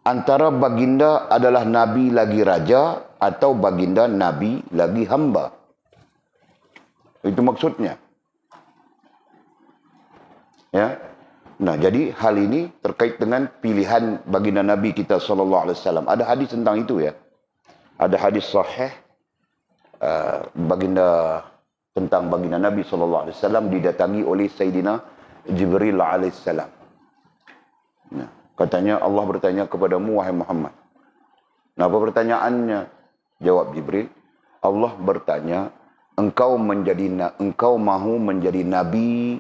antara baginda adalah nabi lagi raja atau baginda nabi lagi hamba. Itu maksudnya. Ya. Nah, jadi hal ini terkait dengan pilihan baginda Nabi kita sallallahu alaihi wasallam. Ada hadis tentang itu ya. Ada hadis sahih tentang baginda Nabi sallallahu alaihi wasallam didatangi oleh Sayyidina Jibril alaihissalam. Nah, katanya Allah bertanya kepadamu wahai Muhammad. Nah, apa pertanyaannya? Jawab Jibril, Allah bertanya, engkau mahu menjadi nabi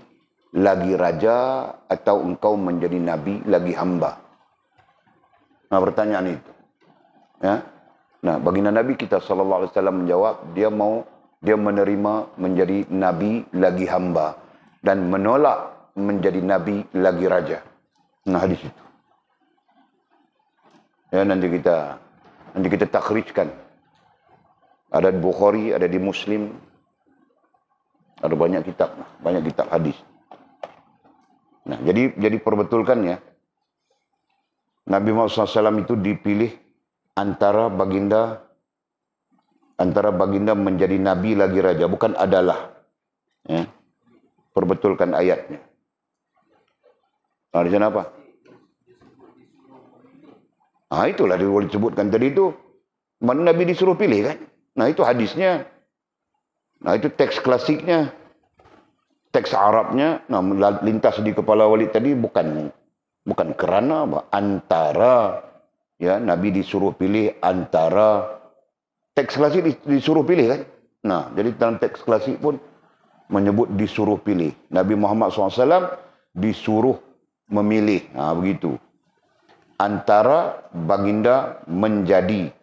lagi raja atau engkau menjadi nabi lagi hamba? Nah, pertanyaan itu. Ya. Nah, baginda Nabi kita sallallahu alaihi wasallam menjawab, dia menerima menjadi nabi lagi hamba dan menolak menjadi nabi lagi raja. Nah, hadis itu. Ya, nanti kita takhrijkan. Ada di Bukhari, ada di Muslim. Ada banyak kitab hadis. Nah, jadi perbetulkan ya. Nabi Muhammad SAW itu dipilih antara baginda menjadi nabi lagi raja, bukan adalah. Ya. Perbetulkan ayatnya. Nah, di sana apa? Ah, itulah disebutkan tadi itu. Mana Nabi disuruh pilih kan? Nah, itu hadisnya. Nah, itu teks klasiknya. Teks Arabnya, nah, lintas di kepala Walid tadi bukan kerana apa? Antara, ya, Nabi disuruh pilih antara. Teks klasik disuruh pilih kan? Nah, jadi dalam teks klasik pun menyebut disuruh pilih. Nabi Muhammad SAW disuruh memilih. Nah, begitu. Antara baginda menjadi,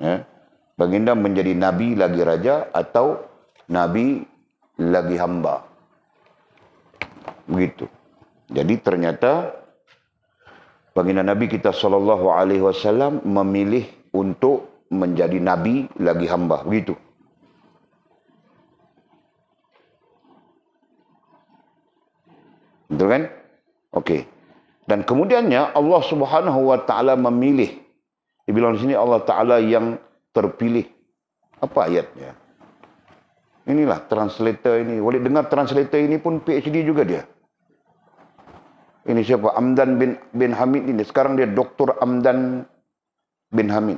ya, baginda menjadi nabi lagi raja atau nabi lagi hamba. Begitu. Jadi ternyata baginda Nabi kita sallallahu alaihi wasallam memilih untuk menjadi nabi lagi hamba. Begitu. Betul kan? Okey. Dan kemudiannya Allah Subhanahu wa taala memilih. Dibilang di sini Allah taala yang terpilih. Apa ayatnya? Inilah translator ini. Boleh dengar translator ini pun PhD juga dia. Ini siapa? Amdan bin Hamid ini. Sekarang dia Dr. Amdan bin Hamid.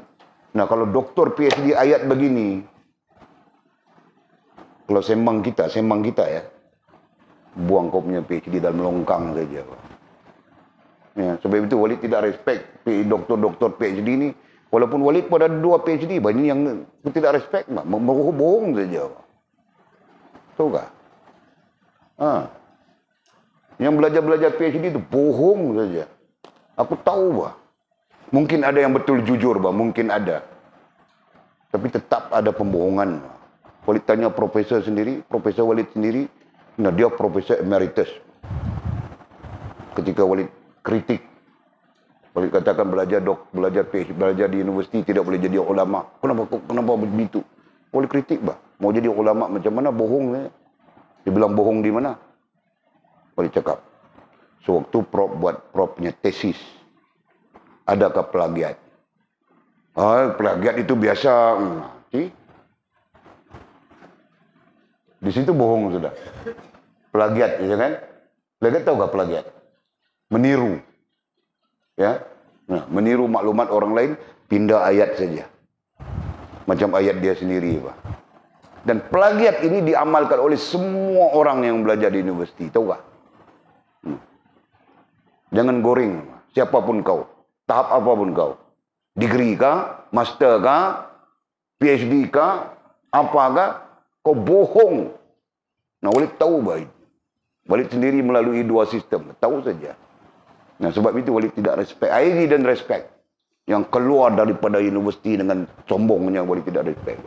Nah, kalau doktor PhD ayat begini, kalau sembang kita ya, buang kau punya PhD dalam longkang saja. Ya, sebab itu Walid tidak respect doktor-doktor PhD ini. Walaupun Walid pun ada 2 PhD, banyak yang tidak respect, bohong saja. Tahu tak? Yang belajar PhD itu bohong saja. Aku tahu bah. Mungkin ada yang betul jujur bah, mungkin ada. Tapi tetap ada pembohongan. Walid tanya Profesor Walid sendiri, nah dia Profesor Emeritus. Ketika Walid kritik, Walid katakan belajar PhD, belajar di universiti tidak boleh jadi ulama. Kenapa begitu? Walid kritik bah. Mau jadi ulama macam mana? Bohong. Dia bilang bohong di mana? Walid cakap, sewaktu Prof punya tesis, adakah plagiat? Plagiat itu biasa. Di situ bohong sudah. Plagiat, ya kan? Plagiat tahu gak plagiat? Meniru. Ya. Nah, meniru maklumat orang lain, pindah ayat saja. Macam ayat dia sendiri, Pak. Dan plagiat ini diamalkan oleh semua orang yang belajar di universiti, tahu gak? Jangan goreng, siapapun kau, tahap apapun kau. Degree kah, master kah, PhD kah, apakah, kau bohong. Nah, Walid tahu baik. Walid sendiri melalui 2 sistem, tahu saja. Nah, sebab itu Walid tidak respect. ID dan respect. Yang keluar daripada universiti dengan sombongnya, Walid tidak respect.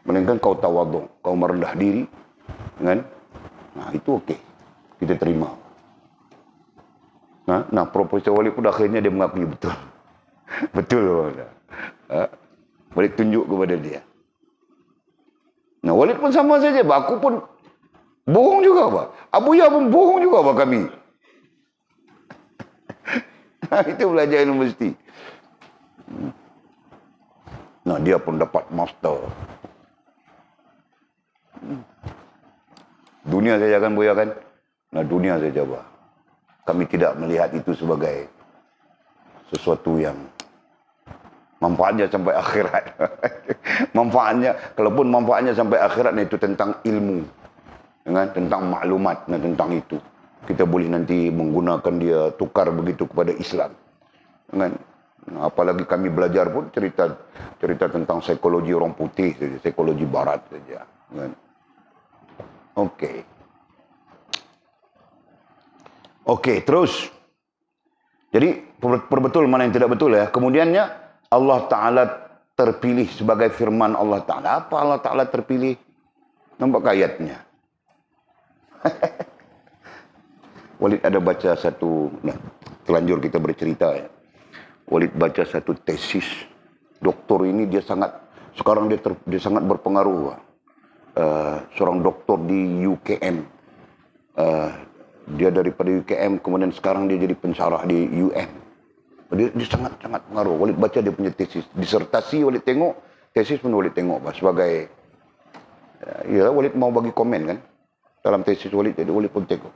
Melainkan kau tawadhu, kau merendah diri. Kan? Nah, itu okey. Kita terima. Nah, Profesor Walid pun akhirnya dia mengakui betul. Betul. Walid tunjuk kepada dia. Nah, Walid pun sama saja. Aku pun bohong juga, Pak. Abu Ya pun bohong juga, Pak, kami. Itu belajar universiti. Nah, dia pun dapat master. Dunia saja kan, Buya kan? Nah, dunia saja, Pak. Kami tidak melihat itu sebagai sesuatu yang manfaatnya sampai akhirat. Manfaatnya, kalaupun manfaatnya sampai akhirat, itu tentang ilmu. Tentang maklumat, tentang itu. Kita boleh nanti menggunakan dia, tukar begitu kepada Islam. Apalagi kami belajar pun cerita tentang psikologi orang putih saja, psikologi barat saja. Okey, terus. Jadi perbetul mana yang tidak betul ya. Kemudiannya Allah Ta'ala terpilih sebagai firman Allah Ta'ala. Apa Allah Ta'ala terpilih? Nampak ayatnya. Walid ada baca satu, terlanjur kita bercerita ya. Walid baca satu tesis. Doktor ini dia sangat, sekarang dia sangat berpengaruh. Seorang doktor di UKM. Dia daripada UKM, kemudian sekarang dia jadi pensyarah di UM. Dia sangat-sangat pengaruh. Walid baca dia punya tesis. Disertasi Walid tengok, tesis pun Walid tengok. Sebagai, Walid mau bagi komen kan. Dalam tesis Walid, jadi Walid pun tengok.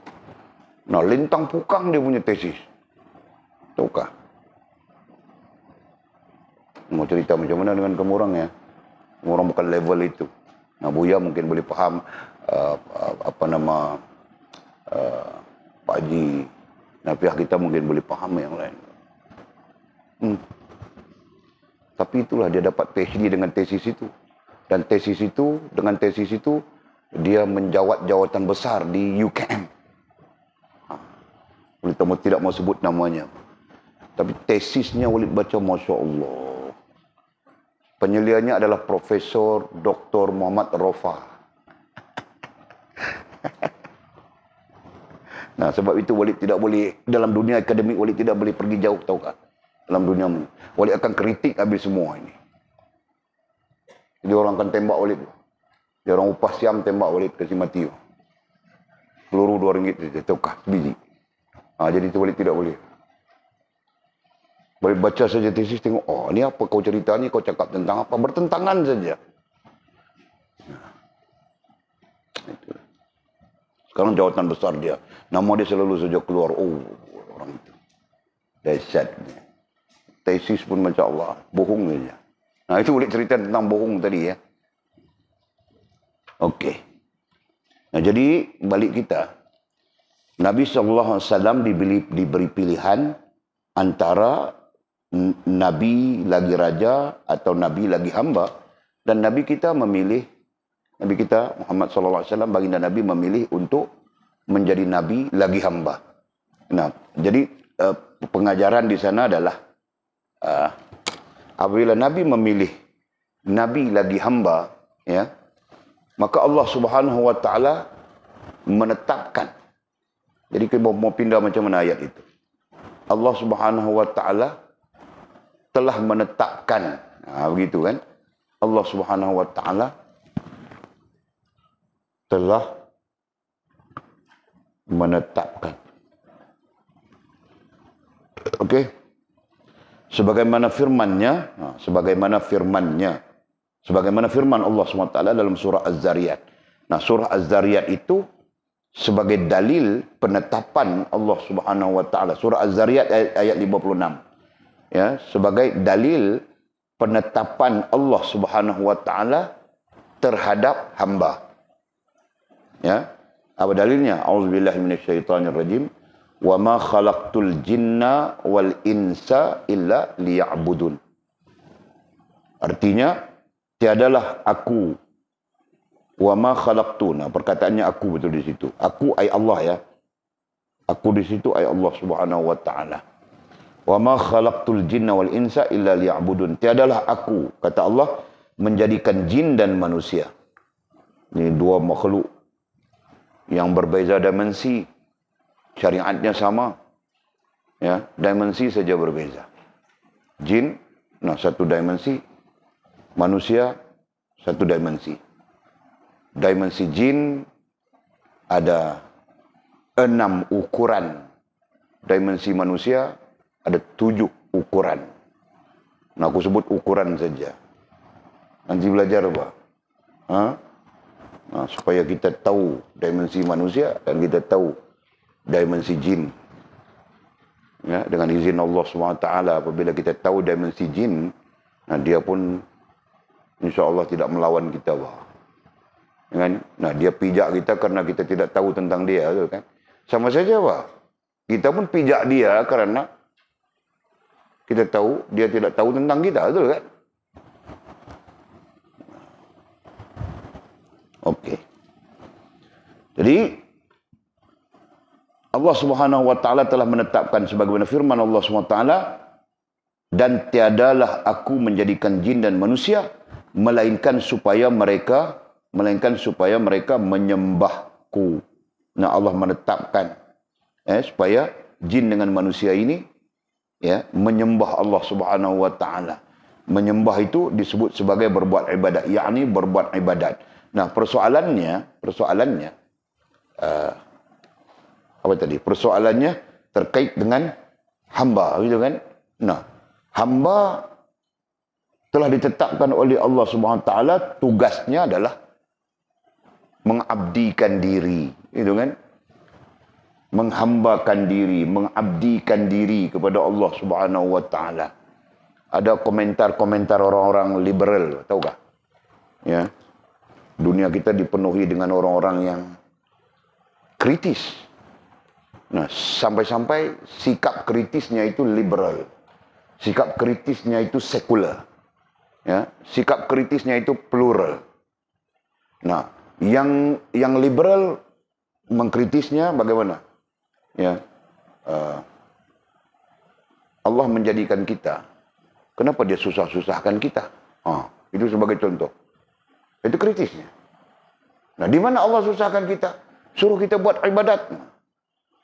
Nah, lintang pukang dia punya tesis. Tahukah? Mau cerita macam mana dengan kamu orang ya? Kamu orang bukan level itu. Nah, Buya mungkin boleh faham Pak Haji Nafiah kita mungkin boleh faham yang lain. Tapi itulah dia dapat PhD dengan tesis itu. Dan tesis itu, dengan tesis itu, dia menjawat jawatan besar di UKM. Walid tidak mau sebut namanya. Tapi tesisnya Walid baca, Masya Allah. Penyeliannya adalah Profesor Dr. Muhammad Rofa. Nah, sebab itu Walid tidak boleh, dalam dunia akademik Walid tidak boleh pergi jauh, tahu kan? Dalam dunia ini. Walid akan kritik habis semua ini. Jadi orang akan tembak Walid. Dia orang upah siam tembak Walid kasih mati. Peluru RM2 saja, tahukah? Sebiji. Jadi itu Walid tidak boleh. Walid baca saja tesis, tengok, oh ni apa kau cerita ni, kau cakap tentang apa? Bertentangan saja. Itu. Sekarang jawatan besar dia. Nama dia selalu saja keluar. Oh, orang itu. Dahsyat. Tesis pun Masya Allah. Bohong saja. Nah, itu boleh cerita tentang bohong tadi ya. Okey. Nah, jadi balik kita. Nabi SAW diberi pilihan antara Nabi lagi raja atau Nabi lagi hamba. Dan Nabi kita memilih, Nabi kita Muhammad SAW, baginda Nabi memilih untuk menjadi Nabi lagi hamba. Nah, jadi pengajaran di sana adalah apabila Nabi memilih Nabi lagi hamba, ya, maka Allah Subhanahu Wa Taala menetapkan. Jadi kita mau pindah macam mana ayat itu? Allah Subhanahu Wa Taala telah menetapkan, begitu kan? Allah Subhanahu Wa Taala telah menetapkan. Okey. Sebagaimana firman Allah SWT dalam surah Az-Zariyat. Nah, surah Az-Zariyat itu sebagai dalil penetapan Allah Subhanahu Wa Taala. Surah Az-Zariyat ayat 56. Ya, sebagai dalil penetapan Allah Subhanahu Wa Taala terhadap hamba. Ya. Apa dalilnya? Auzubillahi minasyaitonirrajim. Wa ma khalaqtul jinna wal insa illa liya'budun. Artinya, tiadalah aku. Wa ma khalaqtu. Nah, perkataannya aku betul di situ. Aku ay Allah ya. Aku di situ ay Allah Subhanahu Wa Taala. Wa ma khalaqtul jinna wal insa illa liya'budun. Tiadalah aku, kata Allah, menjadikan jin dan manusia. Ini dua makhluk yang berbeza dimensi. Syariatnya sama. Ya, dimensi saja berbeza. Jin, nah satu dimensi. Manusia, satu dimensi. Dimensi jin ada 6 ukuran. Dimensi manusia ada 7 ukuran. Nah, aku sebut ukuran saja. Nanti belajar apa? Nah, supaya kita tahu dimensi manusia dan kita tahu dimensi jin. Ya, dengan izin Allah SWT, apabila kita tahu dimensi jin, nah dia pun insya Allah tidak melawan kita, bah. Kan? Nah, dia pijak kita karena kita tidak tahu tentang dia, kan? Sama saja, bah. Kita pun pijak dia karena kita tahu dia tidak tahu tentang kita, betul kan? Okey. Jadi Allah Subhanahu wa taala telah menetapkan sebagaimana firman Allah Subhanahu wa taala, dan tiadalah aku menjadikan jin dan manusia melainkan supaya mereka menyembahku. Nah, Allah menetapkan supaya jin dengan manusia ini menyembah Allah Subhanahu wa taala. Menyembah itu disebut sebagai berbuat ibadat, yakni berbuat ibadat. Nah, persoalannya persoalannya terkait dengan hamba, gitu kan? Nah, hamba telah ditetapkan oleh Allah Subhanahu wa taala, tugasnya adalah mengabdikan diri, gitu kan? Menghambakan diri, mengabdikan diri kepada Allah Subhanahu wa taala. Ada komentar-komentar orang-orang liberal, tahu tak? Ya. Dunia kita dipenuhi dengan orang-orang yang kritis. Nah, sampai-sampai sikap kritisnya itu liberal. Sikap kritisnya itu sekular. Ya, sikap kritisnya itu plural. Nah, yang liberal mengkritisnya bagaimana? Ya, Allah menjadikan kita. Kenapa dia susah-susahkan kita? Itu sebagai contoh. Itu kritisnya. Nah, di mana Allah susahkan kita? Suruh kita buat ibadat.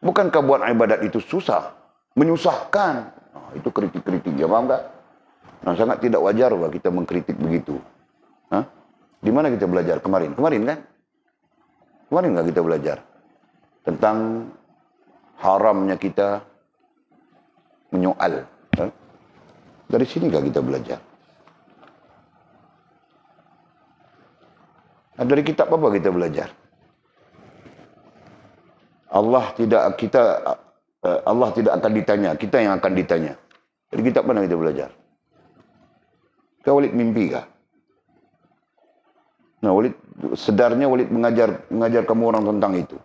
Bukankah buat ibadat itu susah? Menyusahkan. Itu kritik-kritik. Ya, paham tak? Nah, sangat tidak wajar bahwa kita mengkritik begitu. Di mana kita belajar? Kemarin kan? Kemarin nggak kita belajar tentang haramnya kita menyoal. Dari sini nggak kita belajar? Nah, dari kitab apa kita belajar? Allah tidak akan ditanya, kita yang akan ditanya. Dari kitab mana kita belajar? Kau Walid mimpi kah? Nah, sedarnya Walid mengajar kamu orang tentang itu.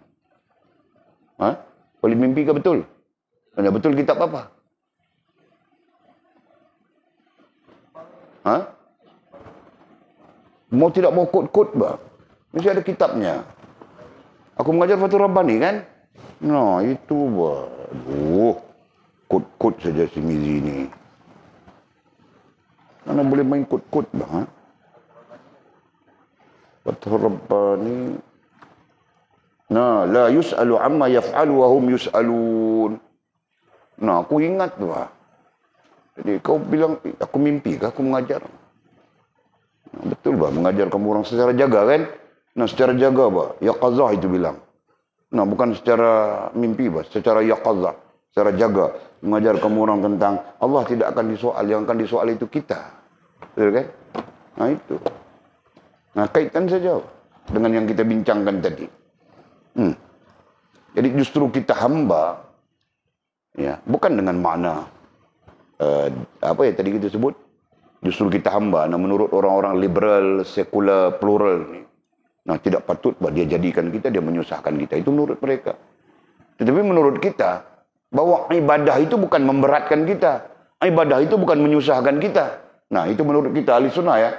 Walid mimpi kah betul? Nah, betul kitab apa? Mau tidak mau kod-kod, bah. Mesti ada kitabnya. Aku mengajar Fathur Rabbani kan? Nah, itu, bah. Aduh, kod-kod saja si Mizi ini. Mana boleh main kod-kod, bah. Fathur Rabbani. Nah, la yus'alu amma yaf'alu wa hum yus'alun. Nah, aku ingat, bah. Jadi kau bilang, aku mimpi kah aku mengajar? Nah, betul, bah, mengajar kamu orang secara jaga kan? Nah, secara jaga, bah, yaqazah itu bilang. Nah, bukan secara mimpi, bah, secara yaqazah, secara jaga. Mengajar kamu orang tentang Allah tidak akan disoal, yang akan disoal itu kita. Betul kan? Nah, itu. Nah, kaitkan saja dengan yang kita bincangkan tadi. Jadi justru kita hamba, ya, bukan dengan makna apa ya tadi kita sebut, justru kita hamba. Nah, menurut orang-orang liberal, sekular, plural ni, nah, tidak patut dia jadikan kita, dia menyusahkan kita. Itu menurut mereka. Tetapi menurut kita, bahwa ibadah itu bukan memberatkan kita, ibadah itu bukan menyusahkan kita. Nah, itu menurut kita ahli sunnah, ya.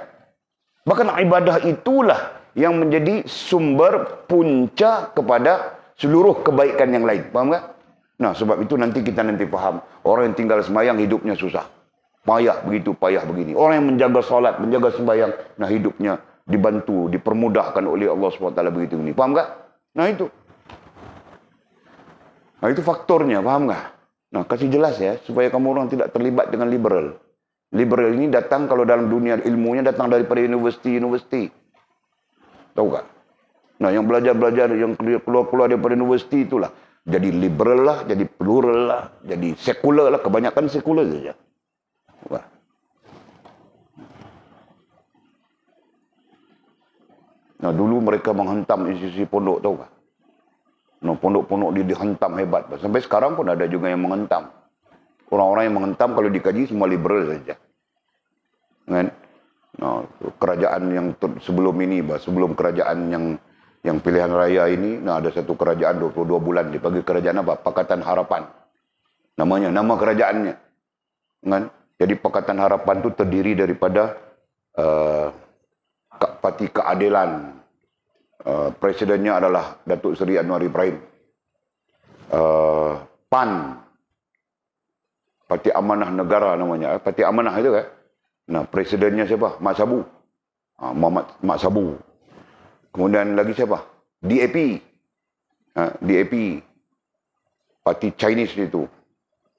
Bahkan ibadah itulah yang menjadi sumber punca kepada seluruh kebaikan yang lain. Faham tak? Nah, sebab itu nanti kita faham. Orang yang tinggal sembahyang hidupnya susah. Payah begitu, payah begini. Orang yang menjaga salat, menjaga sembahyang, nah hidupnya dibantu, dipermudahkan oleh Allah SWT begitu ini. Faham tak? Nah, itu. Nah, itu faktornya, paham tak? Nah, kasih jelas ya, supaya kamu orang tidak terlibat dengan liberal. Liberal ini datang kalau dalam dunia ilmunya datang daripada universiti-universiti. Tahu tak? Nah, yang belajar-belajar, yang keluar-keluar daripada universiti itulah. Jadi liberal lah, jadi plural lah, jadi sekular lah. Kebanyakan sekular saja. Wah. Nah, dulu mereka menghentam institusi pondok, tahu tak? Nah, pondok-pondok dihentam hebat. Sampai sekarang pun ada juga yang menghentam. Orang-orang yang menghentam kalau dikaji semua liberal saja. Kan? Nah, kerajaan yang sebelum ini, sebelum kerajaan yang pilihan raya ini, nah ada satu kerajaan 22 bulan dipanggil kerajaan apa? Pakatan Harapan. Namanya, nama kerajaannya. Kan? Jadi Pakatan Harapan itu terdiri daripada Parti Keadilan. Presidennya adalah Datuk Seri Anwar Ibrahim. PAN, Parti Amanah Negara namanya. Parti Amanah itu kan. Nah, presidennya siapa? Mak Sabu. Muhammad Mak Sabu. Kemudian lagi siapa? DAP. DAP. Parti Chinese itu.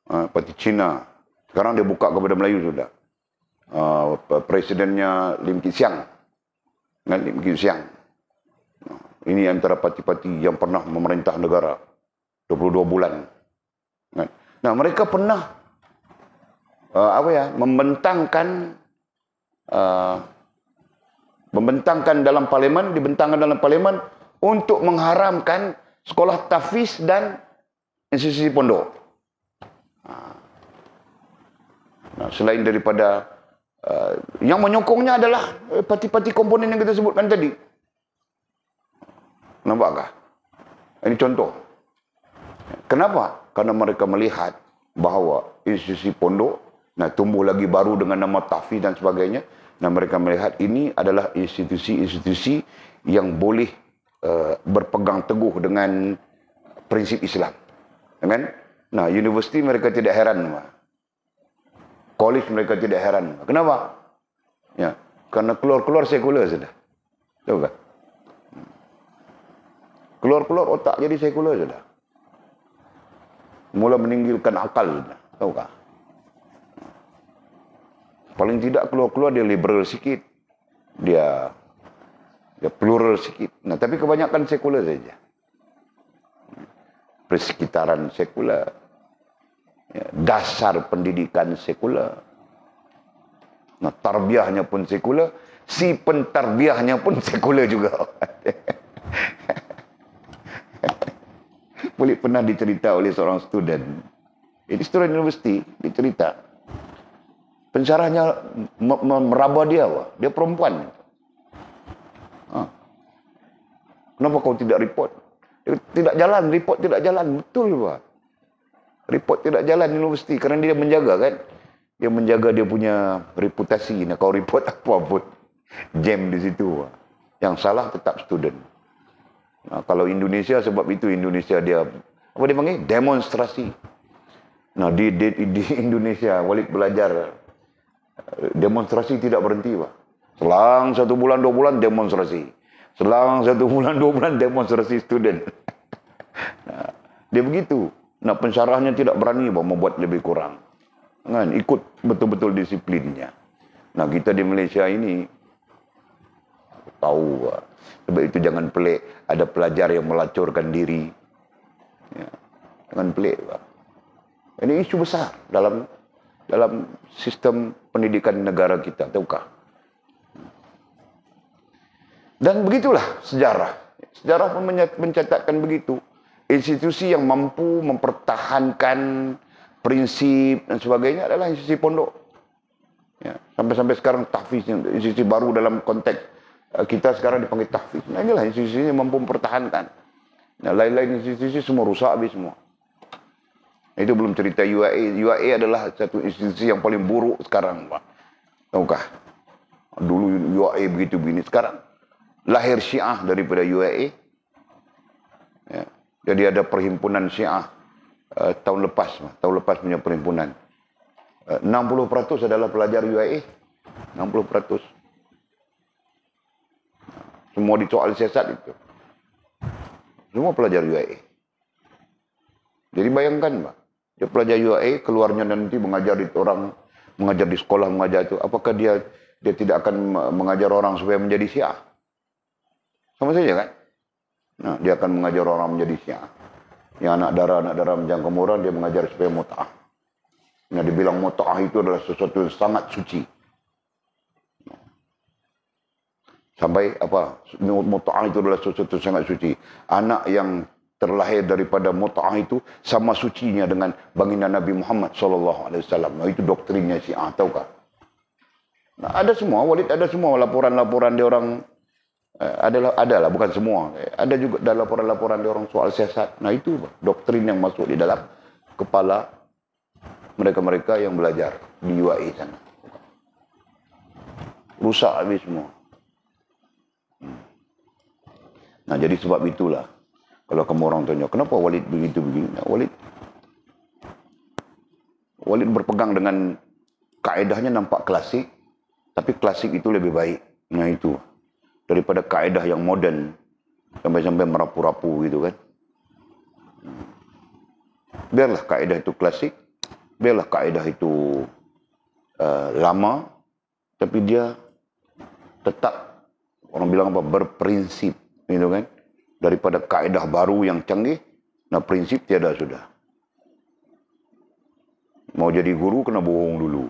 Parti Cina. Sekarang dia buka kepada Melayu sudah. Presidennya Lim Kit Siang. Lim Kit Siang. Ini antara parti-parti yang pernah memerintah negara 22 bulan. Nah, mereka pernah membentangkan dalam parlimen, dibentangkan dalam parlimen untuk mengharamkan sekolah tahfiz dan institusi pondok. Nah, selain daripada yang menyokongnya adalah parti-parti komponen yang kita sebutkan tadi. Nampakkah? Ini contoh. Kenapa? Karena mereka melihat bahawa institusi pondok tumbuh lagi baru dengan nama tahfiz dan sebagainya. Nah, mereka melihat ini adalah institusi-institusi yang boleh berpegang teguh dengan prinsip Islam. Kan? Nah, universiti mereka tidak heran. College mereka tidak heran. Kenapa? Ya, karena keluar-keluar sekular sudah. Tahu tak? Keluar-keluar otak jadi sekular sudah. Mula meninggalkan akal sudah. Tahu tak? Paling tidak keluar-keluar dia liberal sikit. Dia plural sikit. Nah, tapi kebanyakan sekular saja. Persekitaran sekular. Ya, dasar pendidikan sekular. Nah, tarbiyahnya pun sekular. Si pentarbiyahnya pun sekular juga. Boleh pernah dicerita oleh seorang student. Ini student universiti dicerita. Pensyarahnya meraba dia, dia perempuan. Kenapa kau tidak report? Tidak jalan, report tidak jalan. Betul, Pak. Report tidak jalan universiti kerana dia menjaga kan. Dia menjaga dia punya reputasi. Nah, kau report apa pun jam di situ. Yang salah tetap student. Nah, kalau Indonesia, sebab itu Indonesia dia, apa dia panggil? Demonstrasi. Nah, di Indonesia, walik belajar, demonstrasi tidak berhenti, Pak. Selang 1 bulan, 2 bulan, demonstrasi. Selang 1 bulan, 2 bulan, demonstrasi student. Nah, dia begitu. Nah, pensyarahnya tidak berani, Pak, membuat lebih kurang. Kan, ikut betul-betul disiplinnya. Nah, kita di Malaysia ini, tahu, Pak. Sebab itu jangan pelik ada pelajar yang melacurkan diri. Ya, jangan pelik, Pak. Ini isu besar dalam sistem pendidikan negara kita, tahukah? Dan begitulah sejarah. Sejarah pun mencatatkan begitu. Institusi yang mampu mempertahankan prinsip dan sebagainya adalah institusi pondok. Ya, sampai sekarang tahfiz, institusi baru dalam konteks kita sekarang dipanggil tahfiz. Nah, inilah institusi yang mampu mempertahankan. Nah, lain-lain institusi semua rusak habis semua. Itu belum cerita UAE. UAE adalah satu institusi yang paling buruk sekarang, Pak. Tahukah? Dulu UAE begitu begini. Sekarang lahir Syiah daripada UAE. Ya. Jadi ada perhimpunan Syiah tahun lepas punya perhimpunan. 60% adalah pelajar UAE. 60%. Semua di soal siasat itu. Semua pelajar UAE. Jadi bayangkan, Pak. Dia pelajar UAE, keluarnya nanti mengajar di orang mengajar di sekolah, mengajar itu, apakah dia tidak akan mengajar orang supaya menjadi Syiah? Sama saja kan? Nah, dia akan mengajar orang menjadi Syiah. Yang anak darah menjangkau kemurahan, dia mengajar supaya mut'ah. Nah, dibilang mut'ah itu adalah sesuatu yang sangat suci. Sampai apa? Mut'ah itu adalah sesuatu yang sangat suci. Anak yang terlahir daripada mut'ah itu sama sucinya dengan baginda Nabi Muhammad SAW. Nah, itu doktrinnya Syiah, tahukah? Nah, ada semua, Walid ada semua laporan-laporan dia orang. Adalah bukan semua. Ada juga ada laporan-laporan dia orang soal siasat. Nah, itu doktrin yang masuk di dalam kepala mereka-mereka yang belajar di UAE sana. Rusak habis semua. Nah, jadi sebab itulah. Kalau kamu orang tanya, kenapa Walid begitu begini? Nah, Walid berpegang dengan kaedahnya nampak klasik, tapi klasik itu lebih baik. Nah, itu. Daripada kaedah yang moden, sampai-sampai merapu-rapu gitu kan. Biarlah kaedah itu klasik, biarlah kaedah itu lama, tapi dia tetap, orang bilang apa, berprinsip, gitu kan. Daripada kaedah baru yang canggih, nah prinsip tiada sudah. Mau jadi guru kena bohong dulu.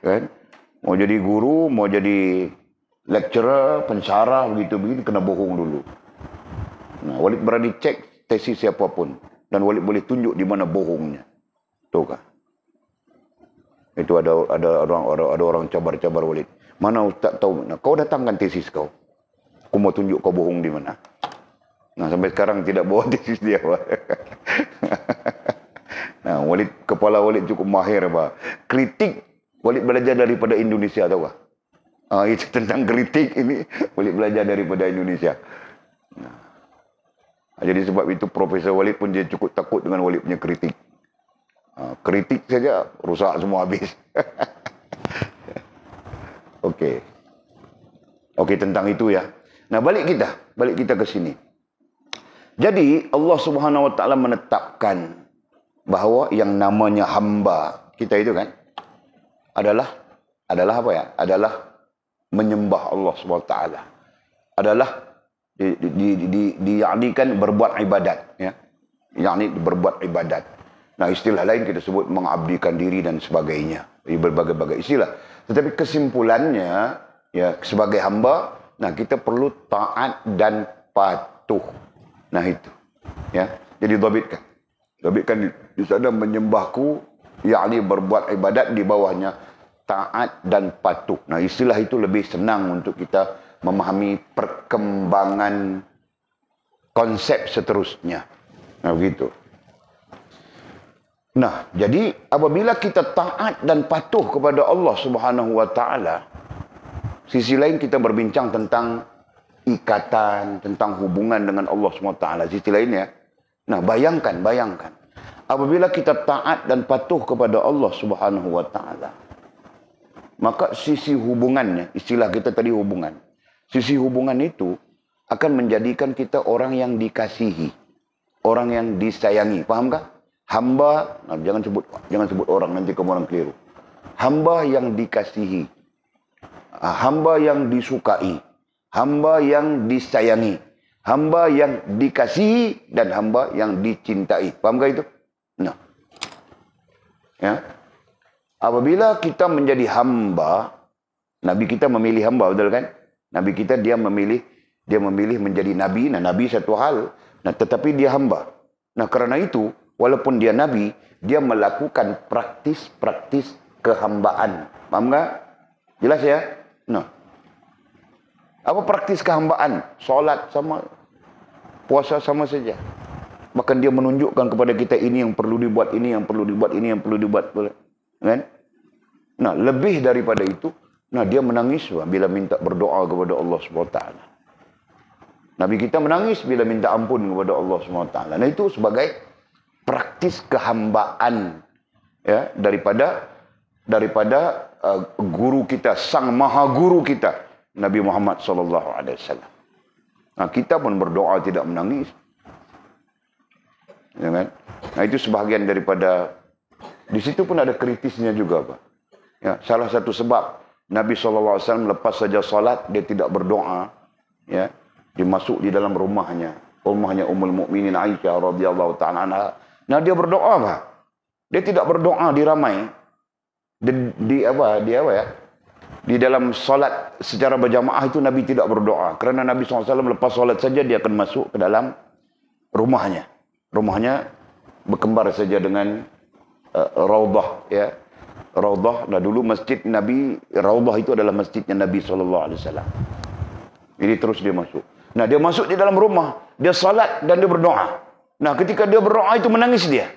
Kan? Mau jadi guru, mau jadi lecturer, pensyarah, begitu-begitu, kena bohong dulu. Nah, Walid berani cek tesis siapapun. Dan Walid boleh tunjuk di mana bohongnya. Tahu kah? Itu ada orang cabar-cabar Walid. Mana Ustaz tahu? Nah, kau datangkan tesis kau. Aku mau tunjuk kau bohong di mana. Nah, sampai sekarang tidak bawa tesis dia. Nah, kepala Walid cukup mahir. Kritik, Walid belajar daripada Indonesia, tahu kah? Itu tentang kritik ini Walid belajar daripada Indonesia. Nah, jadi sebab itu Profesor Walid pun dia cukup takut dengan Walid punya kritik. Kritik saja rusak semua habis. Okey. Okey, tentang itu ya. Nah, balik kita ke sini. Jadi Allah Subhanahu Wa Taala menetapkan bahawa yang namanya hamba kita itu kan adalah apa ya? Adalah menyembah Allah SWT. Adalah diakdikan berbuat ibadat. Ya? Yakni berbuat ibadat. Nah, istilah lain kita sebut mengabdikan diri dan sebagainya. Berbagai-bagai istilah. Tetapi kesimpulannya, ya, sebagai hamba, nah kita perlu taat dan patuh. Nah itu. Ya. Jadi dhabitkan di sana menyembahku, yakni berbuat ibadat, di bawahnya taat dan patuh. Nah, istilah itu lebih senang untuk kita memahami perkembangan konsep seterusnya. Nah, begitu. Nah, jadi apabila kita taat dan patuh kepada Allah Subhanahu Wa Taala, sisi lain kita berbincang tentang ikatan, tentang hubungan dengan Allah Subhanahu Wa Taala. Sisi lainnya, nah bayangkan. Apabila kita taat dan patuh kepada Allah Subhanahu Wa Taala, maka sisi hubungannya, istilah kita tadi hubungan. Sisi hubungan itu akan menjadikan kita orang yang dikasihi. Orang yang disayangi. Fahamkah? Hamba, nah jangan sebut orang, nanti kamu orang keliru. Hamba yang dikasihi. Hamba yang disukai. Hamba yang disayangi. Hamba yang dikasihi dan hamba yang dicintai. Fahamkah itu? Nah. Ya. Apabila kita menjadi hamba, Nabi kita memilih hamba, betul kan? Nabi kita dia memilih menjadi nabi. Nah, nabi satu hal, nah tetapi dia hamba. Nah, karena itu walaupun dia nabi, dia melakukan praktis kehambaan. Paham enggak? Jelas ya? Nah. Apa praktis kehambaan? Solat sama, puasa sama saja. Bahkan dia menunjukkan kepada kita ini yang perlu dibuat, ini yang perlu dibuat, ini yang perlu dibuat. Kan? Nah, lebih daripada itu, nah dia menangis bila minta berdoa kepada Allah SWT. Nabi kita menangis bila minta ampun kepada Allah SWT. Nah, itu sebagai praktis kehambaan, ya, daripada guru kita, sang maha guru kita, Nabi Muhammad SAW. Nah, kita pun berdoa tidak menangis. Ya kan? Nah, itu sebahagian daripada Di situ pun ada kritisnya juga, Pak. Ya, salah satu sebab Nabi SAW lepas saja salat, dia tidak berdoa. Ya, dia masuk di dalam rumahnya Ummul Mukminin Aisyah radhiyallahu ta'ala anha. Nah, dia berdoa, Pak. Dia tidak berdoa di ramai. Di dalam solat secara berjamaah itu Nabi tidak berdoa. Kerana Nabi SAW lepas solat saja dia akan masuk ke dalam rumahnya. Rumahnya berkembar saja dengan Raudah. Ya. Raudah, nah dulu masjid Nabi, Raudah itu adalah masjidnya Nabi SAW. Jadi terus dia masuk. Nah, dia masuk di dalam rumah. Dia salat dan dia berdoa. Nah, ketika dia berdoa itu menangis dia.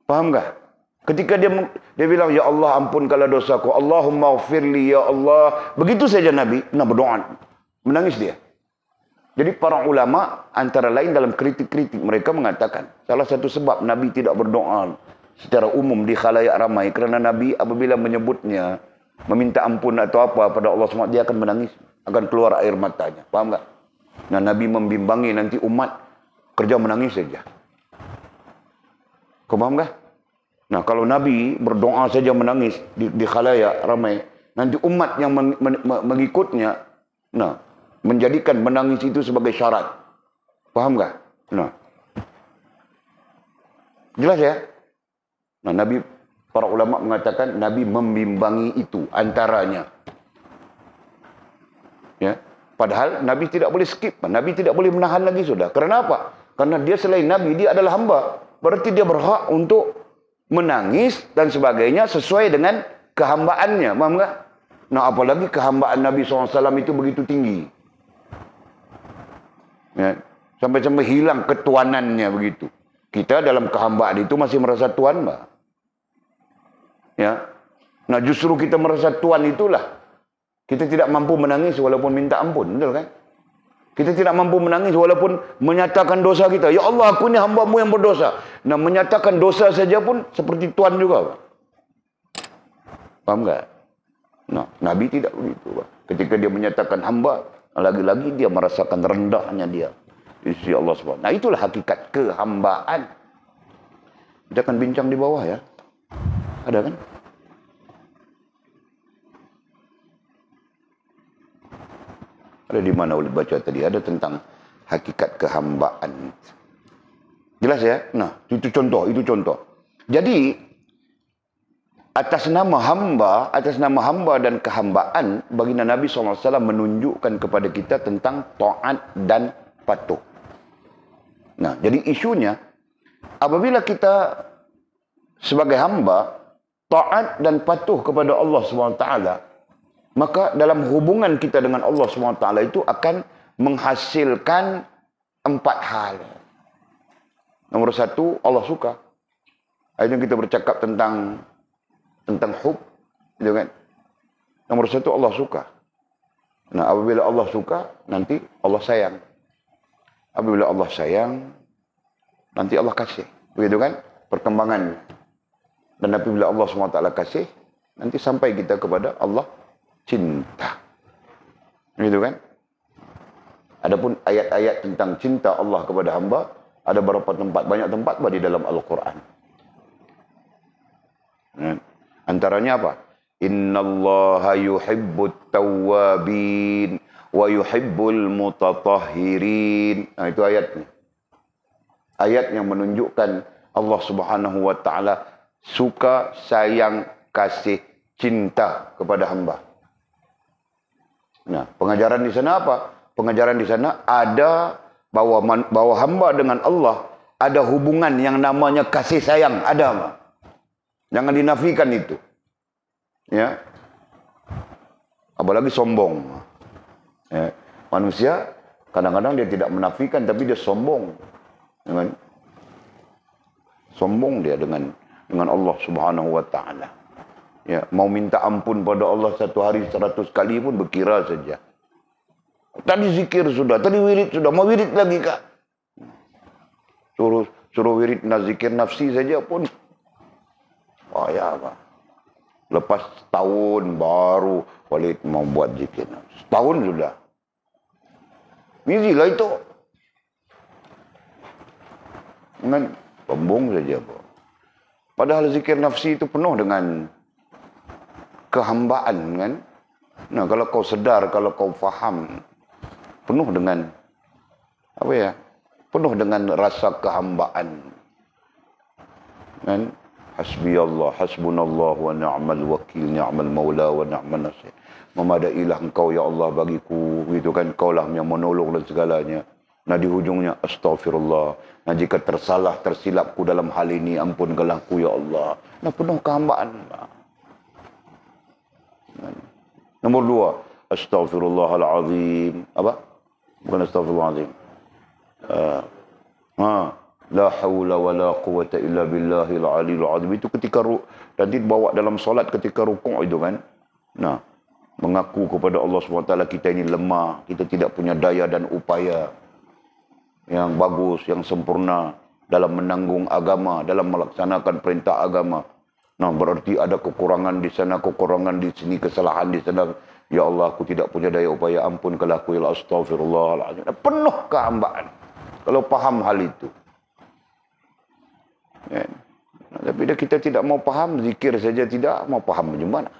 Faham tak? Ketika dia bilang, ya Allah ampunkanlah dosaku. Allahumma ghafirli ya Allah. Begitu saja Nabi. Nah, berdoa. Menangis dia. Jadi para ulama antara lain dalam kritik-kritik mereka mengatakan. Salah satu sebab Nabi tidak berdoa secara umum di khalayak ramai. Kerana Nabi apabila menyebutnya, meminta ampun atau apa pada Allah SWT, dia akan menangis. Akan keluar air matanya. Faham tak? Nah, Nabi membimbangi nanti umat kerja menangis saja. Kau faham tak? Nah, kalau Nabi berdoa saja menangis di khalayak ramai, nanti umat yang mengikutnya, nah, menjadikan menangis itu sebagai syarat. Faham tak? Nah, jelas ya? Nah, Nabi, para ulama mengatakan Nabi membimbangi itu antaranya. Ya. Padahal Nabi tidak boleh skip. Nabi tidak boleh menahan lagi sudah. Kerana apa? Karena dia selain Nabi, dia adalah hamba. Berarti dia berhak untuk menangis dan sebagainya sesuai dengan kehambaannya. Faham tak? Nah, apalagi kehambaan Nabi SAW itu begitu tinggi. Ya. Sampai-sampai hilang ketuanannya begitu. Kita dalam kehambaan itu masih merasa tuan, Mbak. Ya. Nah, justru kita merasa tuan itulah. Kita tidak mampu menangis walaupun minta ampun. Betul kan? Kita tidak mampu menangis walaupun menyatakan dosa kita. Ya Allah, aku ni hamba-Mu yang berdosa. Nah, menyatakan dosa saja pun seperti Tuhan juga, Pak. Faham tak? Nah, Nabi tidak begitu, Pak. Ketika dia menyatakan hamba, lagi-lagi dia merasakan rendahnya dia di sisi Allah SWT. Nah, itulah hakikat kehambaan. Kita akan bincang di bawah ya. Ada kan? Ada di mana boleh baca tadi? Ada tentang hakikat kehambaan. Jelas ya? Nah, itu contoh. Jadi, atas nama hamba dan kehambaan, baginda Nabi SAW menunjukkan kepada kita tentang taat dan patuh. Nah, jadi isunya, apabila kita sebagai hamba, taat dan patuh kepada Allah SWT, maka dalam hubungan kita dengan Allah SWT itu akan menghasilkan 4 hal. Nomor 1, Allah suka. Akhirnya kita bercakap tentang hub, gitu kan? Nomor 1, Allah suka. Nah, apabila Allah suka, nanti Allah sayang. Apabila Allah sayang, nanti Allah kasih. Begitu kan? Perkembangannya. Dan apabila Allah SWT kasih, nanti sampai kita kepada Allah cinta. Gitu kan? Adapun ayat-ayat tentang cinta Allah kepada hamba, ada beberapa tempat, banyak tempat di dalam Al-Quran. Antaranya apa? Innallaha yuhibbut tawwabin wa yuhibbul mutatahhirin. Nah, itu ayatnya. Ayat yang menunjukkan Allah Subhanahu wa taala suka, sayang, kasih, cinta kepada hamba. Nah, pengajaran di sana apa? Pengajaran di sana ada bahwa hamba dengan Allah ada hubungan yang namanya kasih sayang, ada, Pak. Jangan dinafikan itu. Ya. Apalagi sombong. Ya. Manusia kadang-kadang dia tidak menafikan tapi dia sombong. Dengan sombong dia dengan Allah Subhanahu wa taala. Ya, mau minta ampun pada Allah satu hari 100 kali pun berkira saja. Tadi zikir sudah, tadi wirid sudah, mau wirid lagi kak? Suruh wirid zikir nafsi saja pun. Oh ya apa? Lepas tahun baru Walid mau buat zikir nafsi. Setahun sudah. Busy lah itu. Dengan sombong saja, Pak. Padahal zikir nafsi itu penuh dengan kehambaan kan. Nah, kalau kau sedar, kalau kau faham, penuh dengan apa ya? Penuh dengan rasa kehambaan. Kan? Hasbiyallah, hasbunallah wa ni'mal wakil, ni'mal maula wa ni'mal nasir. Memadailah engkau ya Allah bagiku, gitu kan, kaulah yang menolong dan segalanya. Nah, di hujungnya astagfirullah. Nah, jika tersalah, tersilapku dalam hal ini, ampunkanlah ku ya Allah. Nah, penuh kehambaan. Nomor 2, astaghfirullahalazim. Apa? Bukan astaghfirullahalazim. La haula wa la quwata illa billahil aliyil azim. Itu ketika nanti bawa dalam solat ketika rukuk itu kan. Nah, mengaku kepada Allah SWT kita ini lemah, kita tidak punya daya dan upaya yang bagus, yang sempurna dalam menanggung agama, dalam melaksanakan perintah agama. Nah, berarti ada kekurangan di sana, kekurangan di sini, kesalahan di sana. Ya Allah, aku tidak punya daya upaya, ampunkanlah aku, ya astagfirullahaladzim. Penuh kehambaan. Kalau paham hal itu. Ya. Nah, tapi kita tidak mau paham, zikir saja tidak mau paham bagaimana.